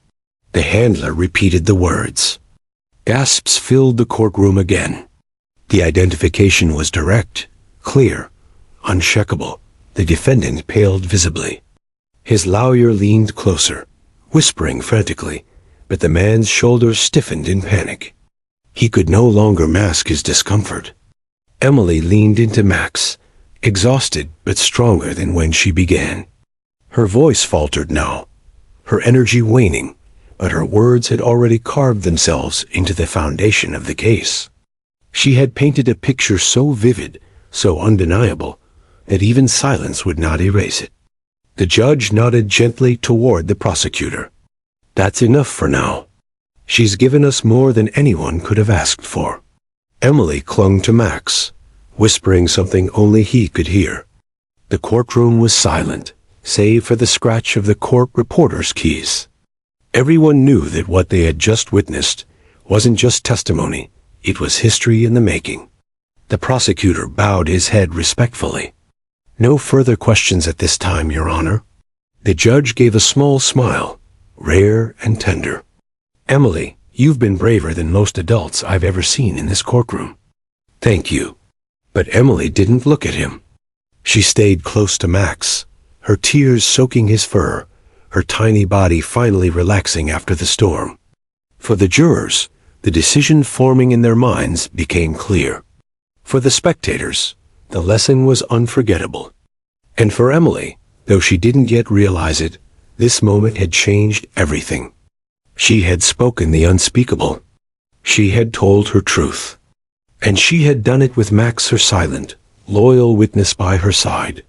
The handler repeated the words. Gasps filled the courtroom again. The identification was direct, clear, unshakable. The defendant paled visibly. His lawyer leaned closer, whispering frantically, but the man's shoulders stiffened in panic. He could no longer mask his discomfort. Emily leaned into Max, exhausted but stronger than when she began. Her voice faltered now, her energy waning, but her words had already carved themselves into the foundation of the case. She had painted a picture so vivid, so undeniable, that even silence would not erase it. The judge nodded gently toward the prosecutor. "That's enough for now. She's given us more than anyone could have asked for." Emily clung to Max, whispering something only he could hear. The courtroom was silent, save for the scratch of the court reporter's keys. Everyone knew that what they had just witnessed wasn't just testimony, it was history in the making. The prosecutor bowed his head respectfully. "No further questions at this time, Your Honor." The judge gave a small smile, rare and tender. "Emily, you've been braver than most adults I've ever seen in this courtroom." "Thank you." But Emily didn't look at him. She stayed close to Max, her tears soaking his fur, her tiny body finally relaxing after the storm. For the jurors, the decision forming in their minds became clear. For the spectators, the lesson was unforgettable. And for Emily, though she didn't yet realize it, this moment had changed everything. She had spoken the unspeakable. She had told her truth. And she had done it with Max, her silent, loyal witness by her side.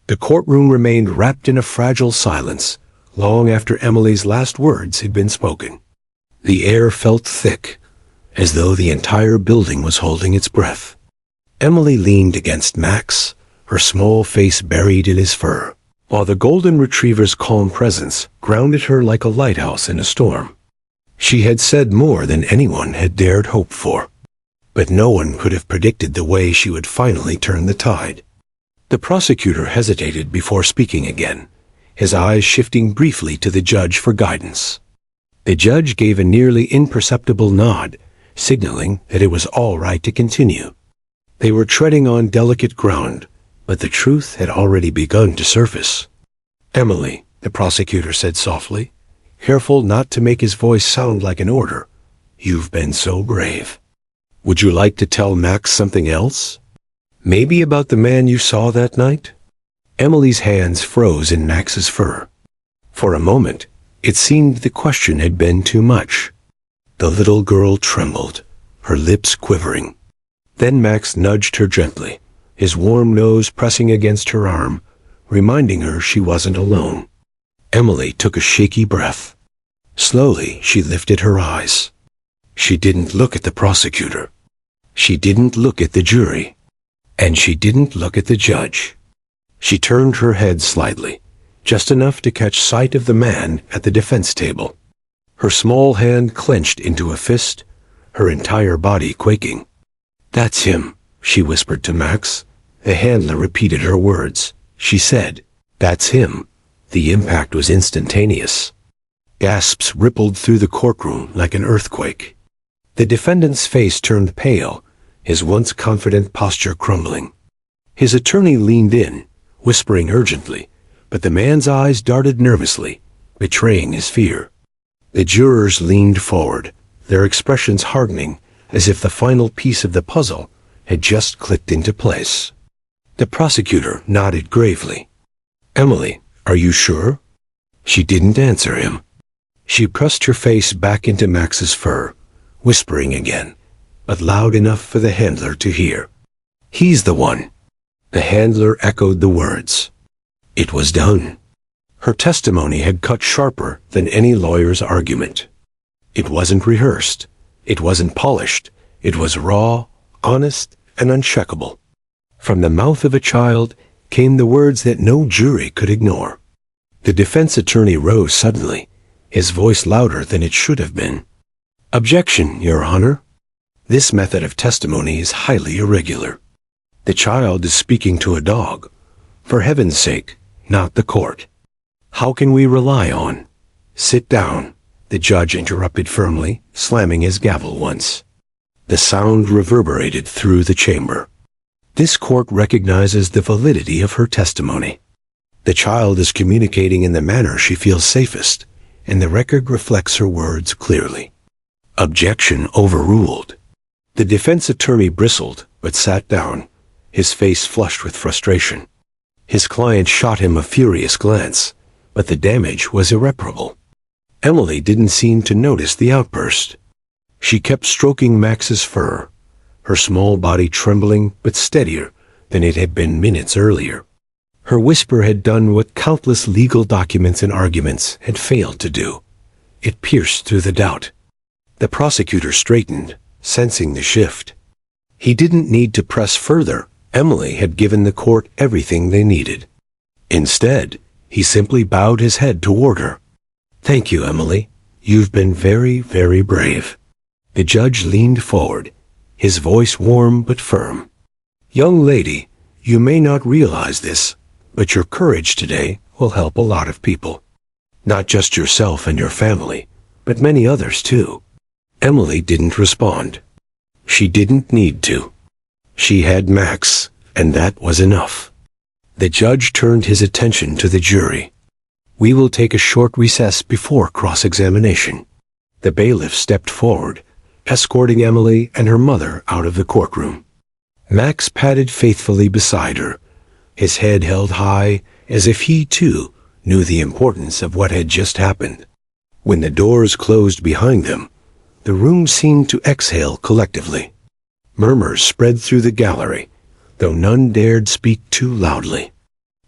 The courtroom remained wrapped in a fragile silence, long after Emily's last words had been spoken. The air felt thick, as though the entire building was holding its breath. Emily leaned against Max, her small face buried in his fur, while the golden retriever's calm presence grounded her like a lighthouse in a storm. She had said more than anyone had dared hope for, but no one could have predicted the way she would finally turn the tide. The prosecutor hesitated before speaking again, his eyes shifting briefly to the judge for guidance. The judge gave a nearly imperceptible nod, signaling that it was all right to continue. They were treading on delicate ground, but the truth had already begun to surface. "Emily," the prosecutor said softly, careful not to make his voice sound like an order, "you've been so brave. Would you like to tell Max something else? Maybe about the man you saw that night?" Emily's hands froze in Max's fur. For a moment, it seemed the question had been too much. The little girl trembled, her lips quivering. Then Max nudged her gently, his warm nose pressing against her arm, reminding her she wasn't alone. Emily took a shaky breath. Slowly, she lifted her eyes. She didn't look at the prosecutor. She didn't look at the jury. And she didn't look at the judge. She turned her head slightly, just enough to catch sight of the man at the defense table. Her small hand clenched into a fist, her entire body quaking. "That's him," she whispered to Max. The handler repeated her words. She said, "That's him." The impact was instantaneous. Gasps rippled through the courtroom like an earthquake. The defendant's face turned pale, his once confident posture crumbling. His attorney leaned in, whispering urgently, but the man's eyes darted nervously, betraying his fear. The jurors leaned forward, their expressions hardening, as if the final piece of the puzzle had just clicked into place. The prosecutor nodded gravely. "Emily, are you sure?" She didn't answer him. She pressed her face back into Max's fur, whispering again, but loud enough for the handler to hear. "He's the one." The handler echoed the words. It was done. Her testimony had cut sharper than any lawyer's argument. It wasn't rehearsed. It wasn't polished. It was raw, honest, and uncheckable. From the mouth of a child came the words that no jury could ignore. The defense attorney rose suddenly, his voice louder than it should have been. "Objection, Your Honor. This method of testimony is highly irregular. The child is speaking to a dog. For heaven's sake, not the court. How can we rely on—" "Sit down," the judge interrupted firmly, slamming his gavel once. The sound reverberated through the chamber. "This court recognizes the validity of her testimony. The child is communicating in the manner she feels safest, and the record reflects her words clearly." Objection overruled. The defense attorney bristled, but sat down, his face flushed with frustration. His client shot him a furious glance, but the damage was irreparable. Emily didn't seem to notice the outburst. She kept stroking Max's fur, her small body trembling but steadier than it had been minutes earlier. Her whisper had done what countless legal documents and arguments had failed to do. It pierced through the doubt. The prosecutor straightened, sensing the shift. He didn't need to press further. Emily had given the court everything they needed. Instead, he simply bowed his head toward her. "Thank you, Emily. You've been very, very brave." The judge leaned forward, his voice warm but firm. "Young lady, you may not realize this, but your courage today will help a lot of people. Not just yourself and your family, but many others too." Emily didn't respond. She didn't need to. She had Max, and that was enough. The judge turned his attention to the jury. "We will take a short recess before cross-examination." The bailiff stepped forward, escorting Emily and her mother out of the courtroom. Max padded faithfully beside her, his head held high as if he, too, knew the importance of what had just happened. When the doors closed behind them, the room seemed to exhale collectively. Murmurs spread through the gallery, though none dared speak too loudly.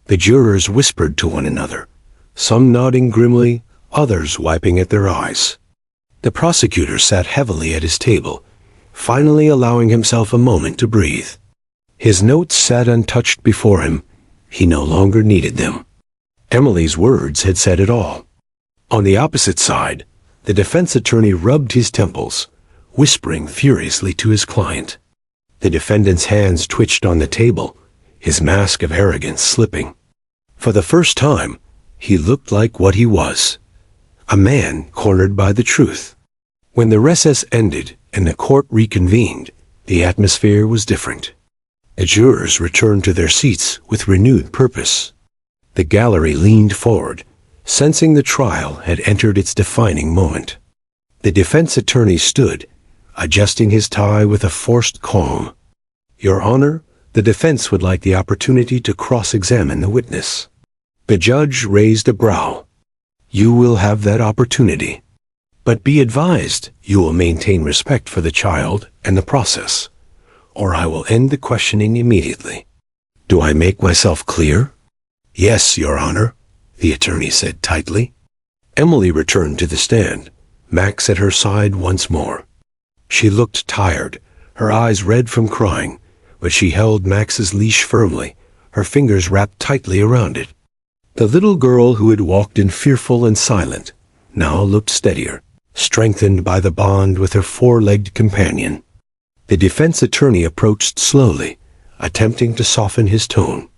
The jurors whispered to one another, some nodding grimly, others wiping at their eyes. The prosecutor sat heavily at his table, finally allowing himself a moment to breathe. His notes sat untouched before him. He no longer needed them. Emily's words had said it all. On the opposite side, the defense attorney rubbed his temples, whispering furiously to his client. The defendant's hands twitched on the table, his mask of arrogance slipping. For the first time, he looked like what he was, a man cornered by the truth. When the recess ended, and the court reconvened, the atmosphere was different. The jurors returned to their seats with renewed purpose. The gallery leaned forward, sensing the trial had entered its defining moment. The defense attorney stood, adjusting his tie with a forced calm. "Your Honor, the defense would like the opportunity to cross-examine the witness." The judge raised a brow. "You will have that opportunity. But be advised, you will maintain respect for the child and the process, or I will end the questioning immediately. Do I make myself clear?" "Yes, Your Honor," the attorney said tightly. Emily returned to the stand, Max at her side once more. She looked tired, her eyes red from crying, but she held Max's leash firmly, her fingers wrapped tightly around it. The little girl who had walked in fearful and silent now looked steadier, strengthened by the bond with her four-legged companion. The defense attorney approached slowly, attempting to soften his tone.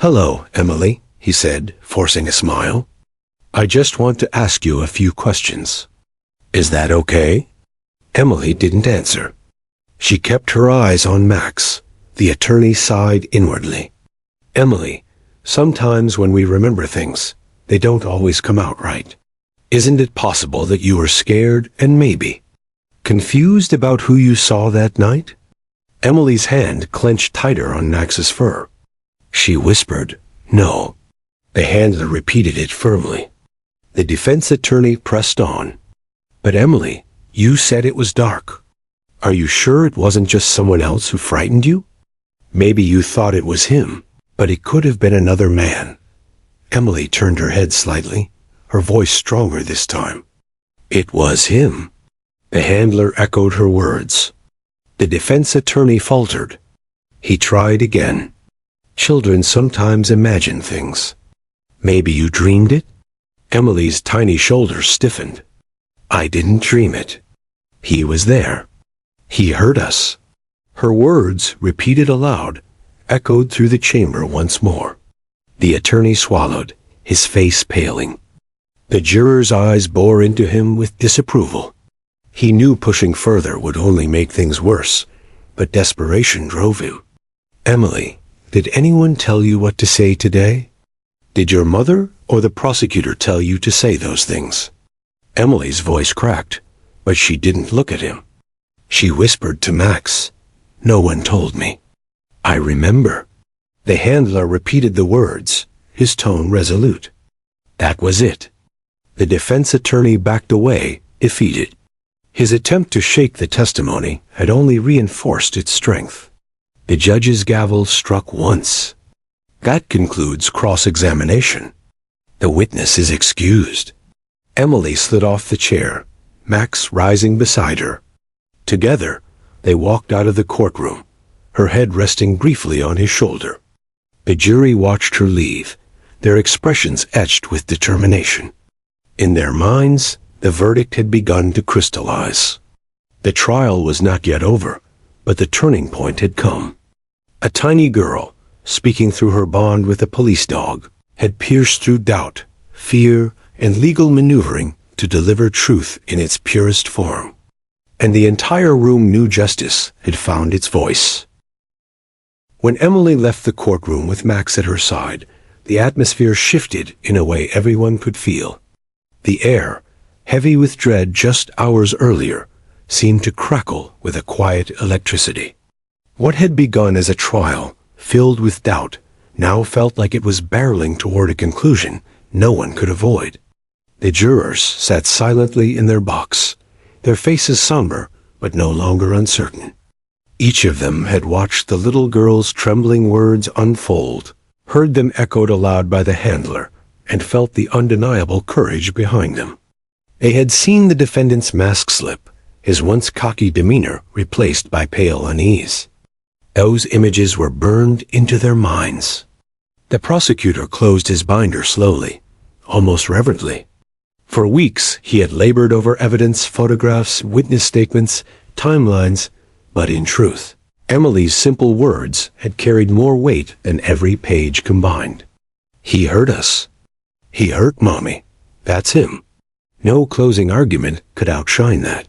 "Hello, Emily," he said, forcing a smile. "I just want to ask you a few questions. Is that okay?" Emily didn't answer. She kept her eyes on Max. The attorney sighed inwardly. "Emily, sometimes when we remember things, they don't always come out right. Isn't it possible that you were scared and maybe confused about who you saw that night?" Emily's hand clenched tighter on Max's fur. She whispered, "No." The handler repeated it firmly. The defense attorney pressed on. "But Emily, you said it was dark. Are you sure it wasn't just someone else who frightened you? Maybe you thought it was him, but it could have been another man." Emily turned her head slightly, her voice stronger this time. "It was him." The handler echoed her words. The defense attorney faltered. He tried again. "Children sometimes imagine things. Maybe you dreamed it?" Emily's tiny shoulders stiffened. "I didn't dream it. He was there. He heard us." Her words, repeated aloud, echoed through the chamber once more. The attorney swallowed, his face paling. The jurors' eyes bore into him with disapproval. He knew pushing further would only make things worse, but desperation drove him. "Emily, did anyone tell you what to say today? Did your mother or the prosecutor tell you to say those things?" Emily's voice cracked, but she didn't look at him. She whispered to Max, "No one told me. I remember." The handler repeated the words, his tone resolute. That was it. The defense attorney backed away, defeated. His attempt to shake the testimony had only reinforced its strength. The judge's gavel struck once. "That concludes cross-examination. The witness is excused." Emily slid off the chair, Max rising beside her. Together, they walked out of the courtroom, her head resting briefly on his shoulder. The jury watched her leave, their expressions etched with determination. In their minds, the verdict had begun to crystallize. The trial was not yet over, but the turning point had come. A tiny girl, speaking through her bond with a police dog, had pierced through doubt, fear, and legal maneuvering to deliver truth in its purest form. And the entire room knew justice had found its voice. When Emily left the courtroom with Max at her side, the atmosphere shifted in a way everyone could feel. The air, heavy with dread just hours earlier, seemed to crackle with a quiet electricity. What had begun as a trial, filled with doubt, now felt like it was barreling toward a conclusion no one could avoid. The jurors sat silently in their box, their faces somber but no longer uncertain. Each of them had watched the little girl's trembling words unfold, heard them echoed aloud by the handler, and felt the undeniable courage behind them. They had seen the defendant's mask slip, his once cocky demeanor replaced by pale unease. Those images were burned into their minds. The prosecutor closed his binder slowly, almost reverently. For weeks he had labored over evidence, photographs, witness statements, timelines, but in truth, Emily's simple words had carried more weight than every page combined. He hurt us. He hurt Mommy. That's him. No closing argument could outshine that.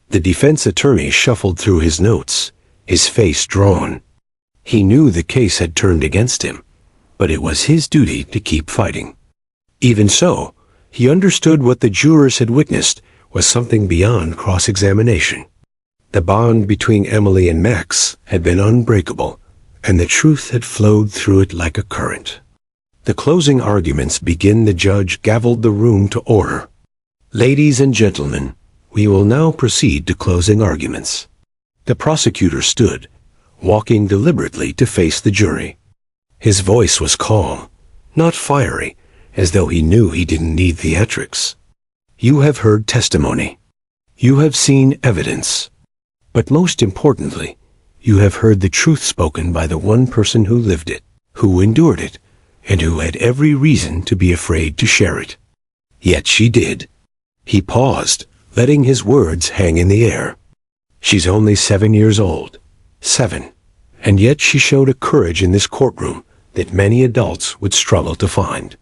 The defense attorney shuffled through his notes, his face drawn. He knew the case had turned against him, but it was his duty to keep fighting. Even so, he understood what the jurors had witnessed was something beyond cross-examination. The bond between Emily and Max had been unbreakable, and the truth had flowed through it like a current. The closing arguments begin. The judge gavelled the room to order. Ladies and gentlemen, we will now proceed to closing arguments. The prosecutor stood, walking deliberately to face the jury. His voice was calm, not fiery, as though he knew he didn't need theatrics. You have heard testimony. You have seen evidence. But most importantly, you have heard the truth spoken by the one person who lived it, who endured it, and who had every reason to be afraid to share it. Yet she did. He paused, letting his words hang in the air. She's only 7 years old. 7. And yet she showed a courage in this courtroom that many adults would struggle to find.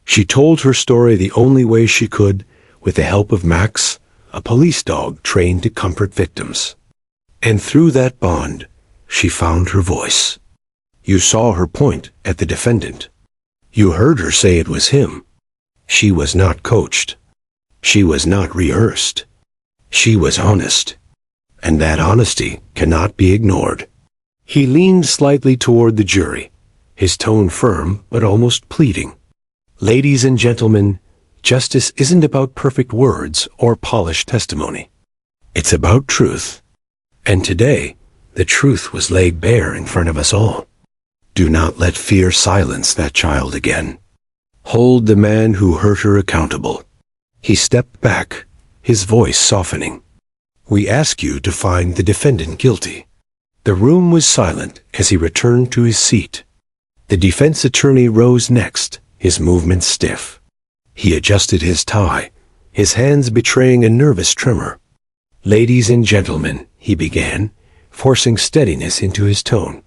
She told her story the only way she could, with the help of Max, a police dog trained to comfort victims. And through that bond, she found her voice. You saw her point at the defendant. You heard her say it was him. She was not coached. She was not rehearsed. She was honest. And that honesty cannot be ignored. He leaned slightly toward the jury, his tone firm but almost pleading. Ladies and gentlemen, justice isn't about perfect words or polished testimony. It's about truth. And today, the truth was laid bare in front of us all. Do not let fear silence that child again. Hold the man who hurt her accountable. He stepped back, his voice softening. We ask you to find the defendant guilty. The room was silent as he returned to his seat. The defense attorney rose next, his movements stiff. He adjusted his tie, his hands betraying a nervous tremor. Ladies and gentlemen, he began, forcing steadiness into his tone.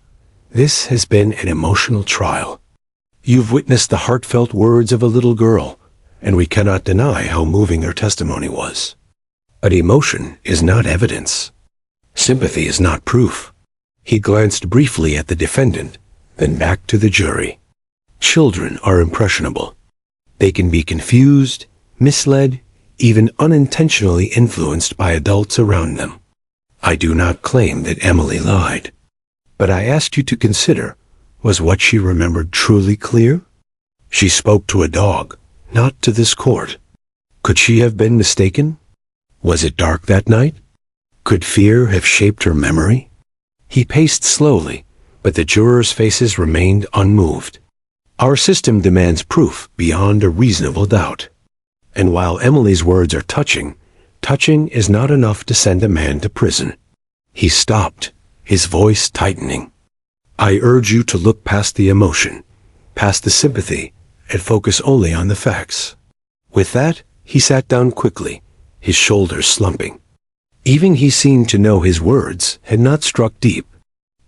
This has been an emotional trial. You've witnessed the heartfelt words of a little girl, and we cannot deny how moving her testimony was. But emotion is not evidence. Sympathy is not proof. He glanced briefly at the defendant, then back to the jury. Children are impressionable. They can be confused, misled, even unintentionally influenced by adults around them. I do not claim that Emily lied, but I asked you to consider, was what she remembered truly clear? She spoke to a dog, not to this court. Could she have been mistaken? Was it dark that night? Could fear have shaped her memory? He paced slowly, but the jurors' faces remained unmoved. Our system demands proof beyond a reasonable doubt. And while Emily's words are touching is not enough to send a man to prison. He stopped, his voice tightening. I urge you to look past the emotion, past the sympathy, and focus only on the facts. With that, he sat down quickly, his shoulders slumping. Even he seemed to know his words had not struck deep.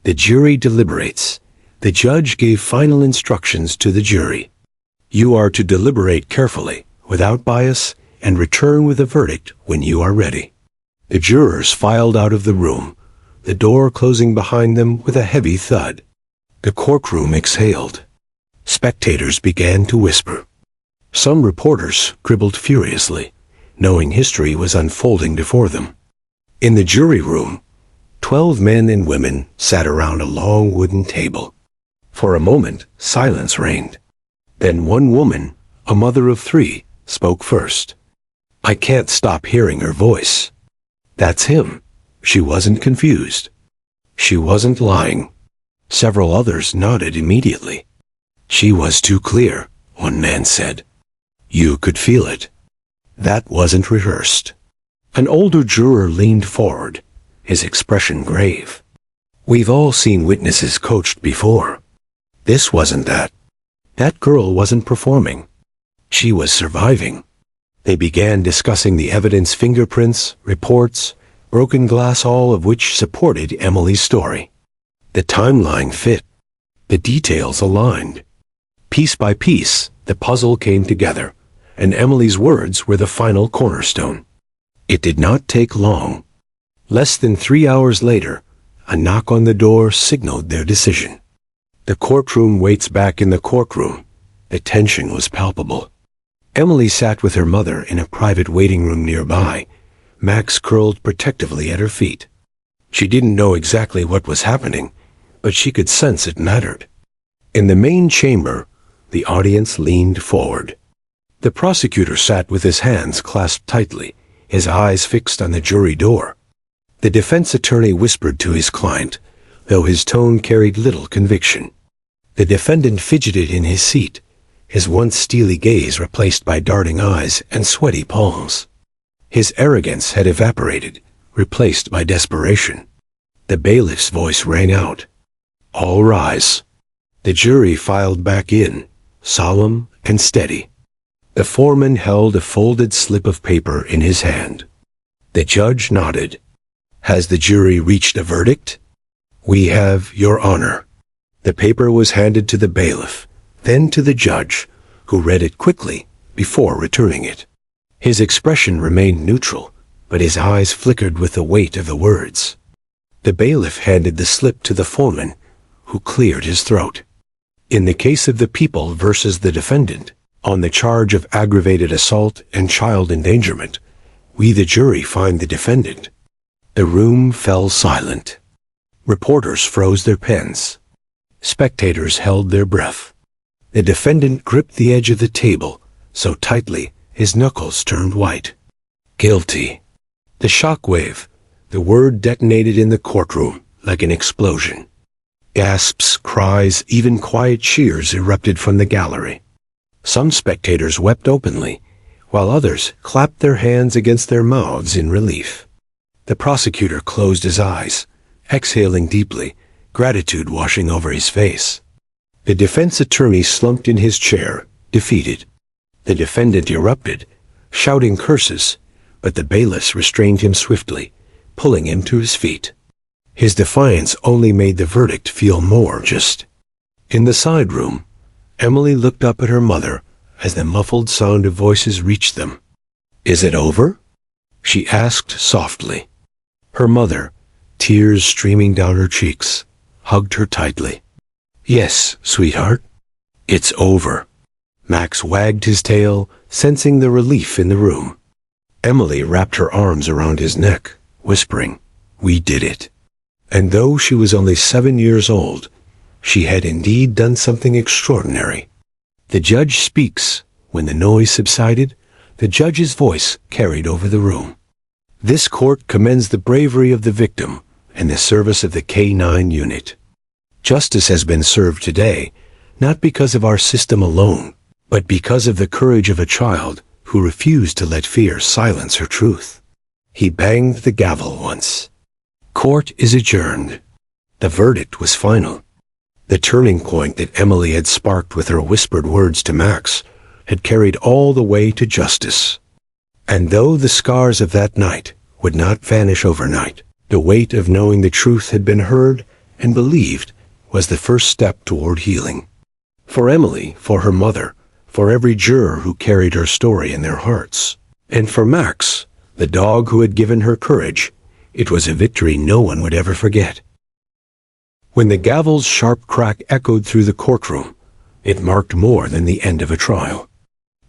The jury deliberates. The judge gave final instructions to the jury. You are to deliberate carefully, without bias, and return with a verdict when you are ready. The jurors filed out of the room, the door closing behind them with a heavy thud. The courtroom exhaled. Spectators began to whisper. Some reporters scribbled furiously, knowing history was unfolding before them. In the jury room, 12 men and women sat around a long wooden table. For a moment, silence reigned. Then one woman, a mother of 3, spoke first. I can't stop hearing her voice. That's him. She wasn't confused. She wasn't lying. Several others nodded immediately. She was too clear, one man said. You could feel it. That wasn't rehearsed. An older juror leaned forward, his expression grave. We've all seen witnesses coached before. This wasn't that. That girl wasn't performing. She was surviving. They began discussing the evidence, fingerprints, reports, broken glass, all of which supported Emily's story. The timeline fit. The details aligned. Piece by piece, the puzzle came together, and Emily's words were the final cornerstone. It did not take long. Less than 3 hours later, a knock on the door signaled their decision. The courtroom waits back in the courtroom. The tension was palpable. Emily sat with her mother in a private waiting room nearby, Max curled protectively at her feet. She didn't know exactly what was happening, but she could sense it mattered. In the main chamber, the audience leaned forward. The prosecutor sat with his hands clasped tightly, his eyes fixed on the jury door. The defense attorney whispered to his client, though his tone carried little conviction. The defendant fidgeted in his seat, his once steely gaze replaced by darting eyes and sweaty palms. His arrogance had evaporated, replaced by desperation. The bailiff's voice rang out. "All rise." The jury filed back in, solemn and steady. The foreman held a folded slip of paper in his hand. The judge nodded. "Has the jury reached a verdict?" "We have, Your Honor." The paper was handed to the bailiff, then to the judge, who read it quickly before returning it. His expression remained neutral, but his eyes flickered with the weight of the words. The bailiff handed the slip to the foreman, who cleared his throat. In the case of the people versus the defendant, on the charge of aggravated assault and child endangerment, we the jury find the defendant. The room fell silent. Reporters froze their pens. Spectators held their breath. The defendant gripped the edge of the table so tightly his knuckles turned white. Guilty. The shockwave, the word detonated in the courtroom like an explosion. Gasps, cries, even quiet cheers erupted from the gallery. Some spectators wept openly, while others clapped their hands against their mouths in relief. The prosecutor closed his eyes, exhaling deeply, gratitude washing over his face. The defense attorney slumped in his chair, defeated. The defendant erupted, shouting curses, but the bailiffs restrained him swiftly, pulling him to his feet. His defiance only made the verdict feel more just. In the side room, Emily looked up at her mother as the muffled sound of voices reached them. "Is it over?" she asked softly. Her mother, tears streaming down her cheeks, hugged her tightly. "Yes, sweetheart. It's over." Max wagged his tail, sensing the relief in the room. Emily wrapped her arms around his neck, whispering, "We did it." And though she was only 7 years old, she had indeed done something extraordinary. The judge speaks. When the noise subsided, the judge's voice carried over the room. This court commends the bravery of the victim and the service of the K-9 unit. Justice has been served today, not because of our system alone, but because of the courage of a child who refused to let fear silence her truth. He banged the gavel once. Court is adjourned. The verdict was final. The turning point that Emily had sparked with her whispered words to Max had carried all the way to justice. And though the scars of that night would not vanish overnight, the weight of knowing the truth had been heard and believed was the first step toward healing. For Emily, for her mother, for every juror who carried her story in their hearts, and for Max, the dog who had given her courage, it was a victory no one would ever forget. When the gavel's sharp crack echoed through the courtroom, it marked more than the end of a trial.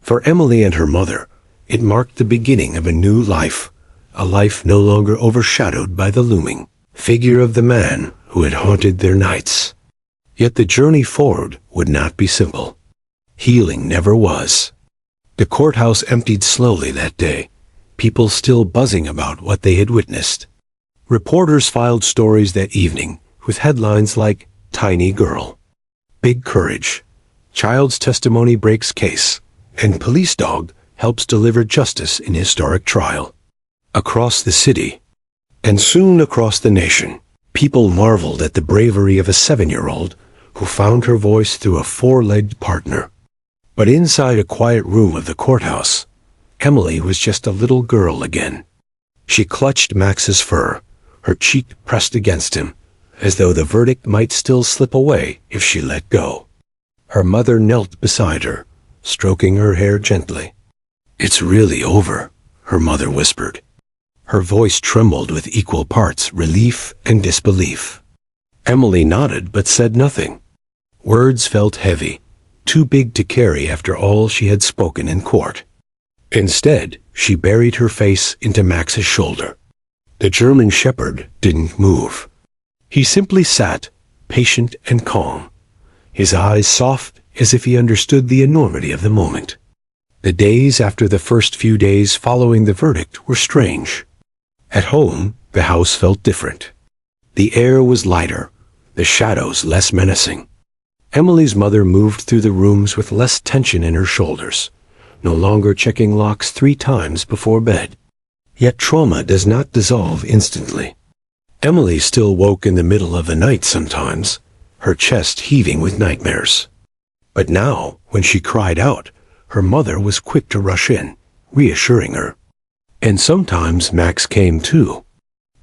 For Emily and her mother, it marked the beginning of a new life, a life no longer overshadowed by the looming figure of the man who had haunted their nights. Yet the journey forward would not be simple. Healing never was. The courthouse emptied slowly that day, people still buzzing about what they had witnessed. Reporters filed stories that evening with headlines like "Tiny Girl," "Big Courage," "Child's Testimony Breaks Case," and "Police Dog Helps Deliver Justice in Historic Trial." Across the city, and soon across the nation, people marveled at the bravery of a 7-year-old who found her voice through a 4-legged partner. But inside a quiet room of the courthouse, Emily was just a little girl again. She clutched Max's fur, her cheek pressed against him, as though the verdict might still slip away if she let go. Her mother knelt beside her, stroking her hair gently. "It's really over," her mother whispered. Her voice trembled with equal parts relief and disbelief. Emily nodded but said nothing. Words felt heavy, too big to carry after all she had spoken in court. Instead, she buried her face into Max's shoulder. The German shepherd didn't move. He simply sat, patient and calm, his eyes soft as if he understood the enormity of the moment. The days after the first few days following the verdict were strange. At home, the house felt different. The air was lighter, the shadows less menacing. Emily's mother moved through the rooms with less tension in her shoulders, no longer checking locks 3 times before bed. Yet trauma does not dissolve instantly. Emily still woke in the middle of the night sometimes, her chest heaving with nightmares. But now, when she cried out, her mother was quick to rush in, reassuring her. And sometimes Max came too.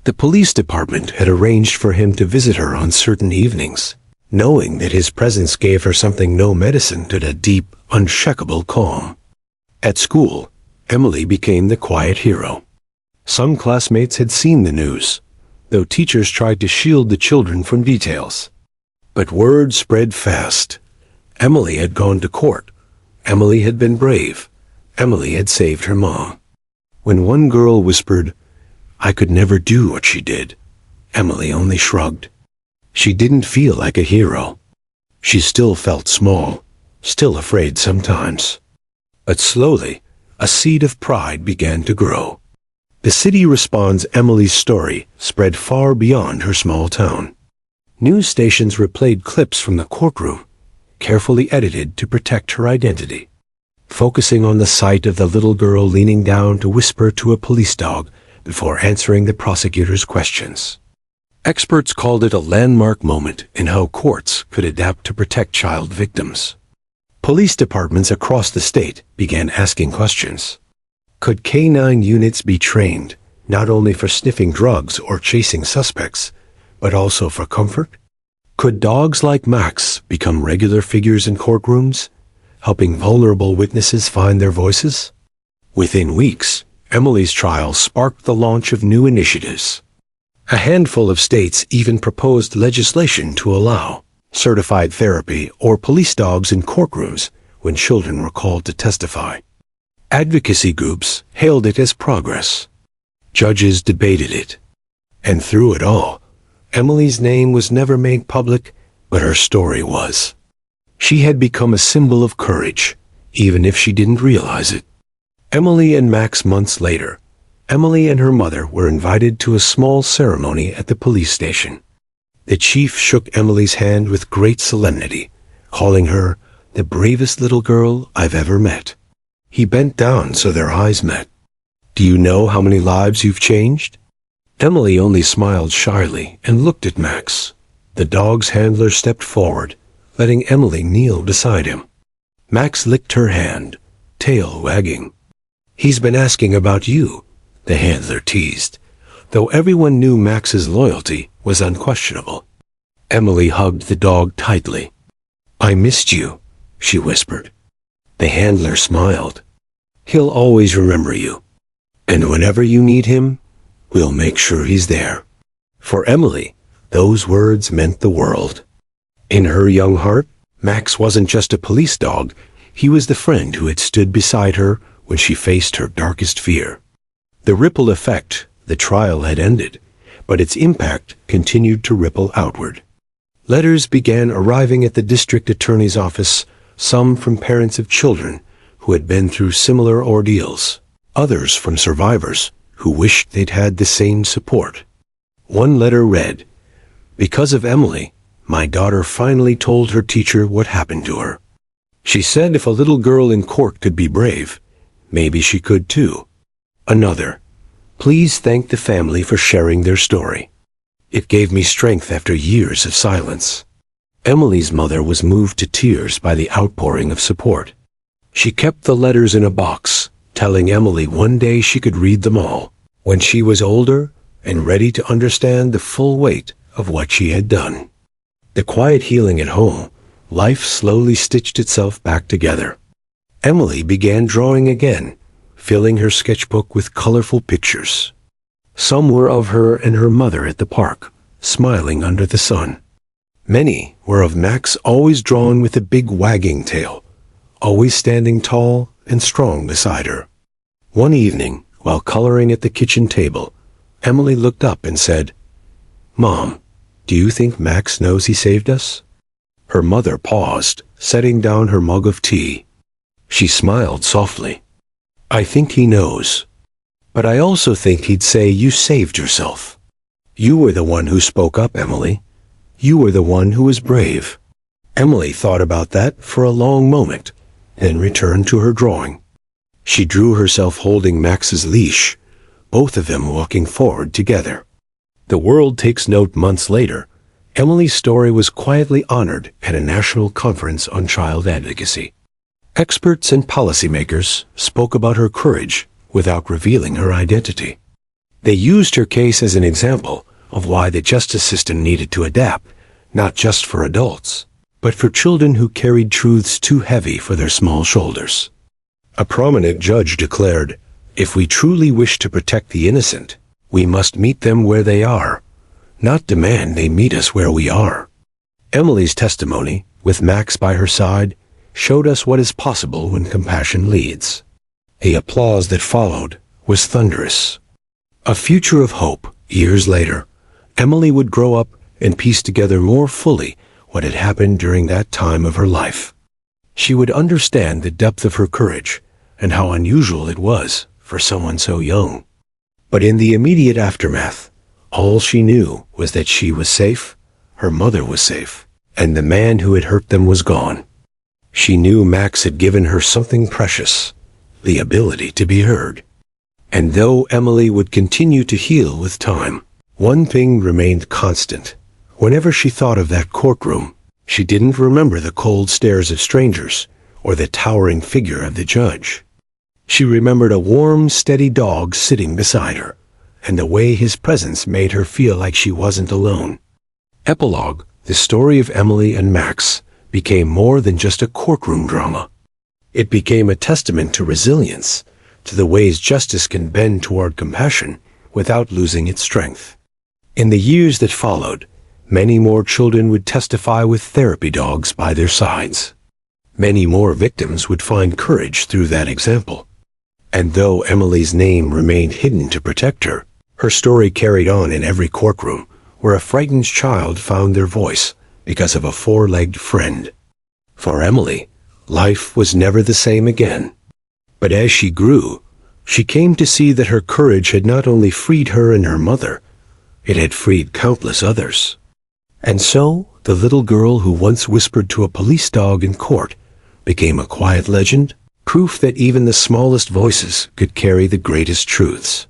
The police department had arranged for him to visit her on certain evenings, knowing that his presence gave her something no medicine could, a deep, unshakable calm. At school, Emily became the quiet hero. Some classmates had seen the news, though teachers tried to shield the children from details. But word spread fast. Emily had gone to court. Emily had been brave. Emily had saved her mom. When one girl whispered, "I could never do what she did," Emily only shrugged. She didn't feel like a hero. She still felt small, still afraid sometimes. But slowly, a seed of pride began to grow. The City Responds Emily's story spread far beyond her small town. News stations replayed clips from the courtroom, carefully edited to protect her identity, focusing on the sight of the little girl leaning down to whisper to a police dog before answering the prosecutor's questions. Experts called it a landmark moment in how courts could adapt to protect child victims. Police departments across the state began asking questions. Could K-9 units be trained not only for sniffing drugs or chasing suspects, but also for comfort? Could dogs like Max become regular figures in courtrooms, helping vulnerable witnesses find their voices? Within weeks, Emily's trial sparked the launch of new initiatives. A handful of states even proposed legislation to allow certified therapy or police dogs in courtrooms when children were called to testify. Advocacy groups hailed it as progress. Judges debated it. And through it all, Emily's name was never made public, but her story was. She had become a symbol of courage, even if she didn't realize it. Emily and Max months later, Emily and her mother were invited to a small ceremony at the police station. The chief shook Emily's hand with great solemnity, calling her the bravest little girl I've ever met. He bent down so their eyes met. "Do you know how many lives you've changed?" Emily only smiled shyly and looked at Max. The dog's handler stepped forward, letting Emily kneel beside him. Max licked her hand, tail wagging. "He's been asking about you," the handler teased, though everyone knew Max's loyalty was unquestionable. Emily hugged the dog tightly. "I missed you," she whispered. The handler smiled. "He'll always remember you. And whenever you need him, we'll make sure he's there." For Emily, those words meant the world. In her young heart, Max wasn't just a police dog. He was the friend who had stood beside her when she faced her darkest fear. The ripple effect, the trial had ended, but its impact continued to ripple outward. Letters began arriving at the district attorney's office, some from parents of children who had been through similar ordeals, others from survivors who wished they'd had the same support. One letter read, "Because of Emily, my daughter finally told her teacher what happened to her. She said if a little girl in court could be brave, maybe she could too." Another, "Please thank the family for sharing their story. It gave me strength after years of silence." Emily's mother was moved to tears by the outpouring of support. She kept the letters in a box, telling Emily one day she could read them all, when she was older and ready to understand the full weight of what she had done. The quiet healing at home, life slowly stitched itself back together. Emily began drawing again, filling her sketchbook with colorful pictures. Some were of her and her mother at the park, smiling under the sun. Many were of Max, always drawn with a big wagging tail, always standing tall and strong beside her. One evening, while coloring at the kitchen table, Emily looked up and said, "Mom, do you think Max knows he saved us?" Her mother paused, setting down her mug of tea. She smiled softly. "I think he knows. But I also think he'd say you saved yourself. You were the one who spoke up, Emily. You were the one who was brave." Emily thought about that for a long moment, then returned to her drawing. She drew herself holding Max's leash, both of them walking forward together. The world takes note. Months later, Emily's story was quietly honored at a national conference on child advocacy. Experts and policymakers spoke about her courage without revealing her identity. They used her case as an example of why the justice system needed to adapt, not just for adults, but for children who carried truths too heavy for their small shoulders. A prominent judge declared, "If we truly wish to protect the innocent, we must meet them where they are, not demand they meet us where we are." Emily's testimony, with Max by her side, showed us what is possible when compassion leads. The applause that followed was thunderous. A future of hope. Years later, Emily would grow up and piece together more fully what had happened during that time of her life. She would understand the depth of her courage and how unusual it was for someone so young. But in the immediate aftermath, all she knew was that she was safe, her mother was safe, and the man who had hurt them was gone. She knew Max had given her something precious, the ability to be heard. And though Emily would continue to heal with time, one thing remained constant. Whenever she thought of that courtroom, she didn't remember the cold stares of strangers or the towering figure of the judge. She remembered a warm, steady dog sitting beside her, and the way his presence made her feel like she wasn't alone. Epilogue: the story of Emily and Max became more than just a courtroom drama. It became a testament to resilience, to the ways justice can bend toward compassion without losing its strength. In the years that followed, many more children would testify with therapy dogs by their sides. Many more victims would find courage through that example. And though Emily's name remained hidden to protect her, her story carried on in every courtroom where a frightened child found their voice because of a four-legged friend. For Emily, life was never the same again. But as she grew, she came to see that her courage had not only freed her and her mother, it had freed countless others. And so, the little girl who once whispered to a police dog in court became a quiet legend, proof that even the smallest voices could carry the greatest truths.